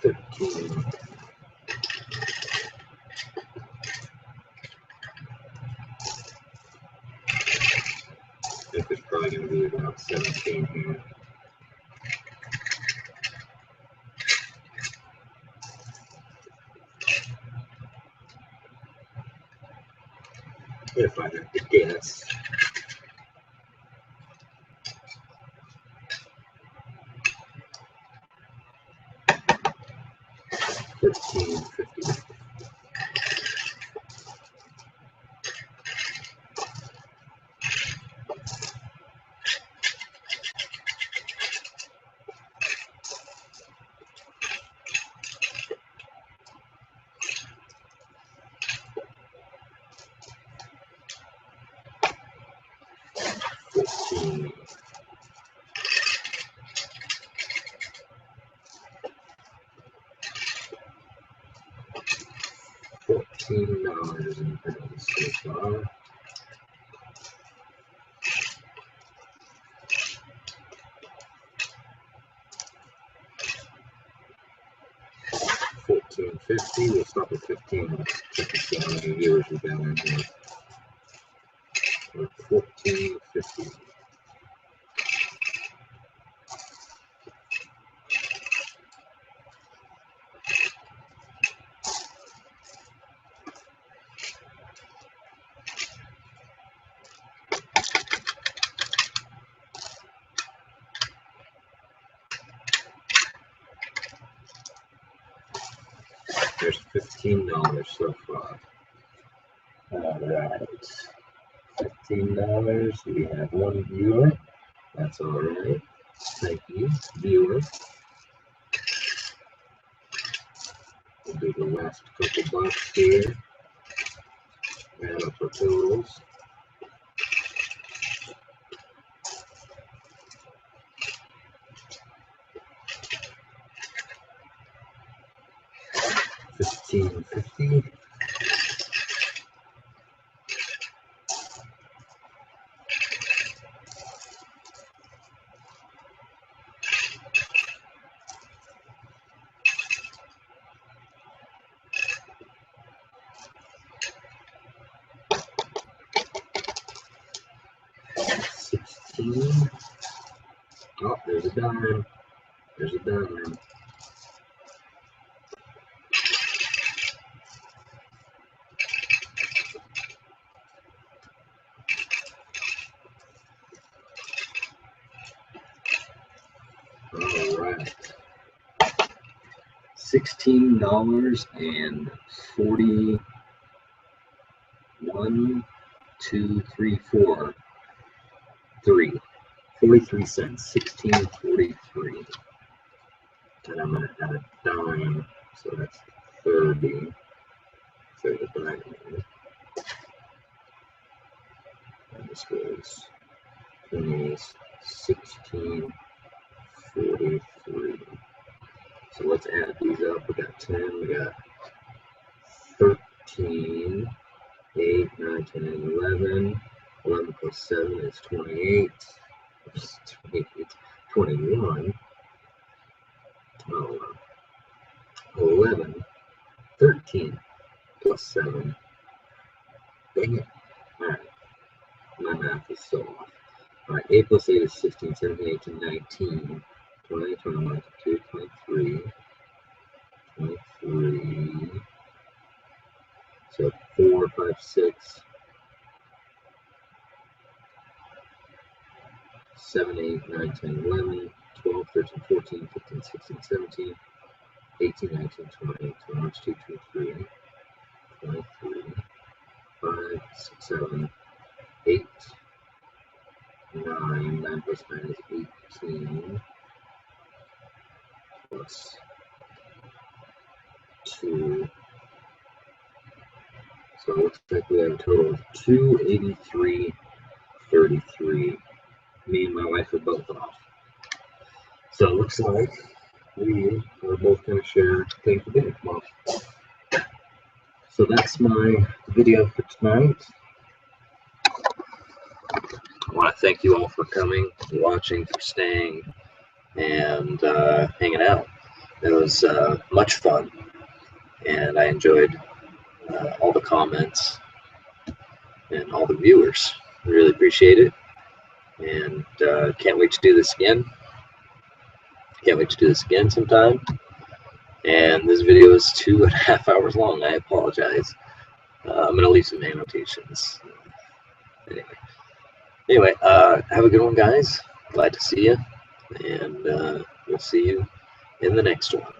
$13. I think it's probably going to be about 17 here. If I had to guess. $13.50. $15. $14 in pennies so far. $14.50. We'll stop at 15. Let's check and see how many viewers we got in here. We're $14.50. There's $15 so far. All right. $15. We have one viewer. That's all right. Thank you, viewer. We'll do the last couple bucks here. Add up our totals. $15.50. $16. Oh, there's a dime. There's a dime. All right. $16.41, 43 cents. 16.43. And I'm gonna add a dime, so that's 30. So the dime here. And this was pennies. 16.43. So let's add these up. We got 10, we got 13, 8, 9, 10, 11. 11 plus 7 is 28. 21. Oh, 11, 13 plus 7. Dang it. Alright, my math is so off. Alright, 8 plus 8 is 16, 17, 18, 19, 20, 21, 22, 23, 23. So 4, 5, 6, 7, 8, 9, 10, 11, 12, 13, 14, 15, 16, 17, 18, 19, 20, 21, 22, 23, 23, 5, 6, 7, 8, 9. 9 plus 9 is 18, plus 2. So it looks like we have a total of 283.33. Me and my wife are both off. So it looks like we are both going to share things for dinner tomorrow. So that's my video for tonight. I want to thank you all for coming, for watching, for staying, and hanging out. It was much fun, and I enjoyed all the comments and all the viewers. I really appreciate it, and can't wait to do this again. Can't wait to do this again sometime. And this video is 2.5 hours long. I apologize. I'm going to leave some annotations. Anyway, have a good one, guys. Glad to see you, and we'll see you in the next one.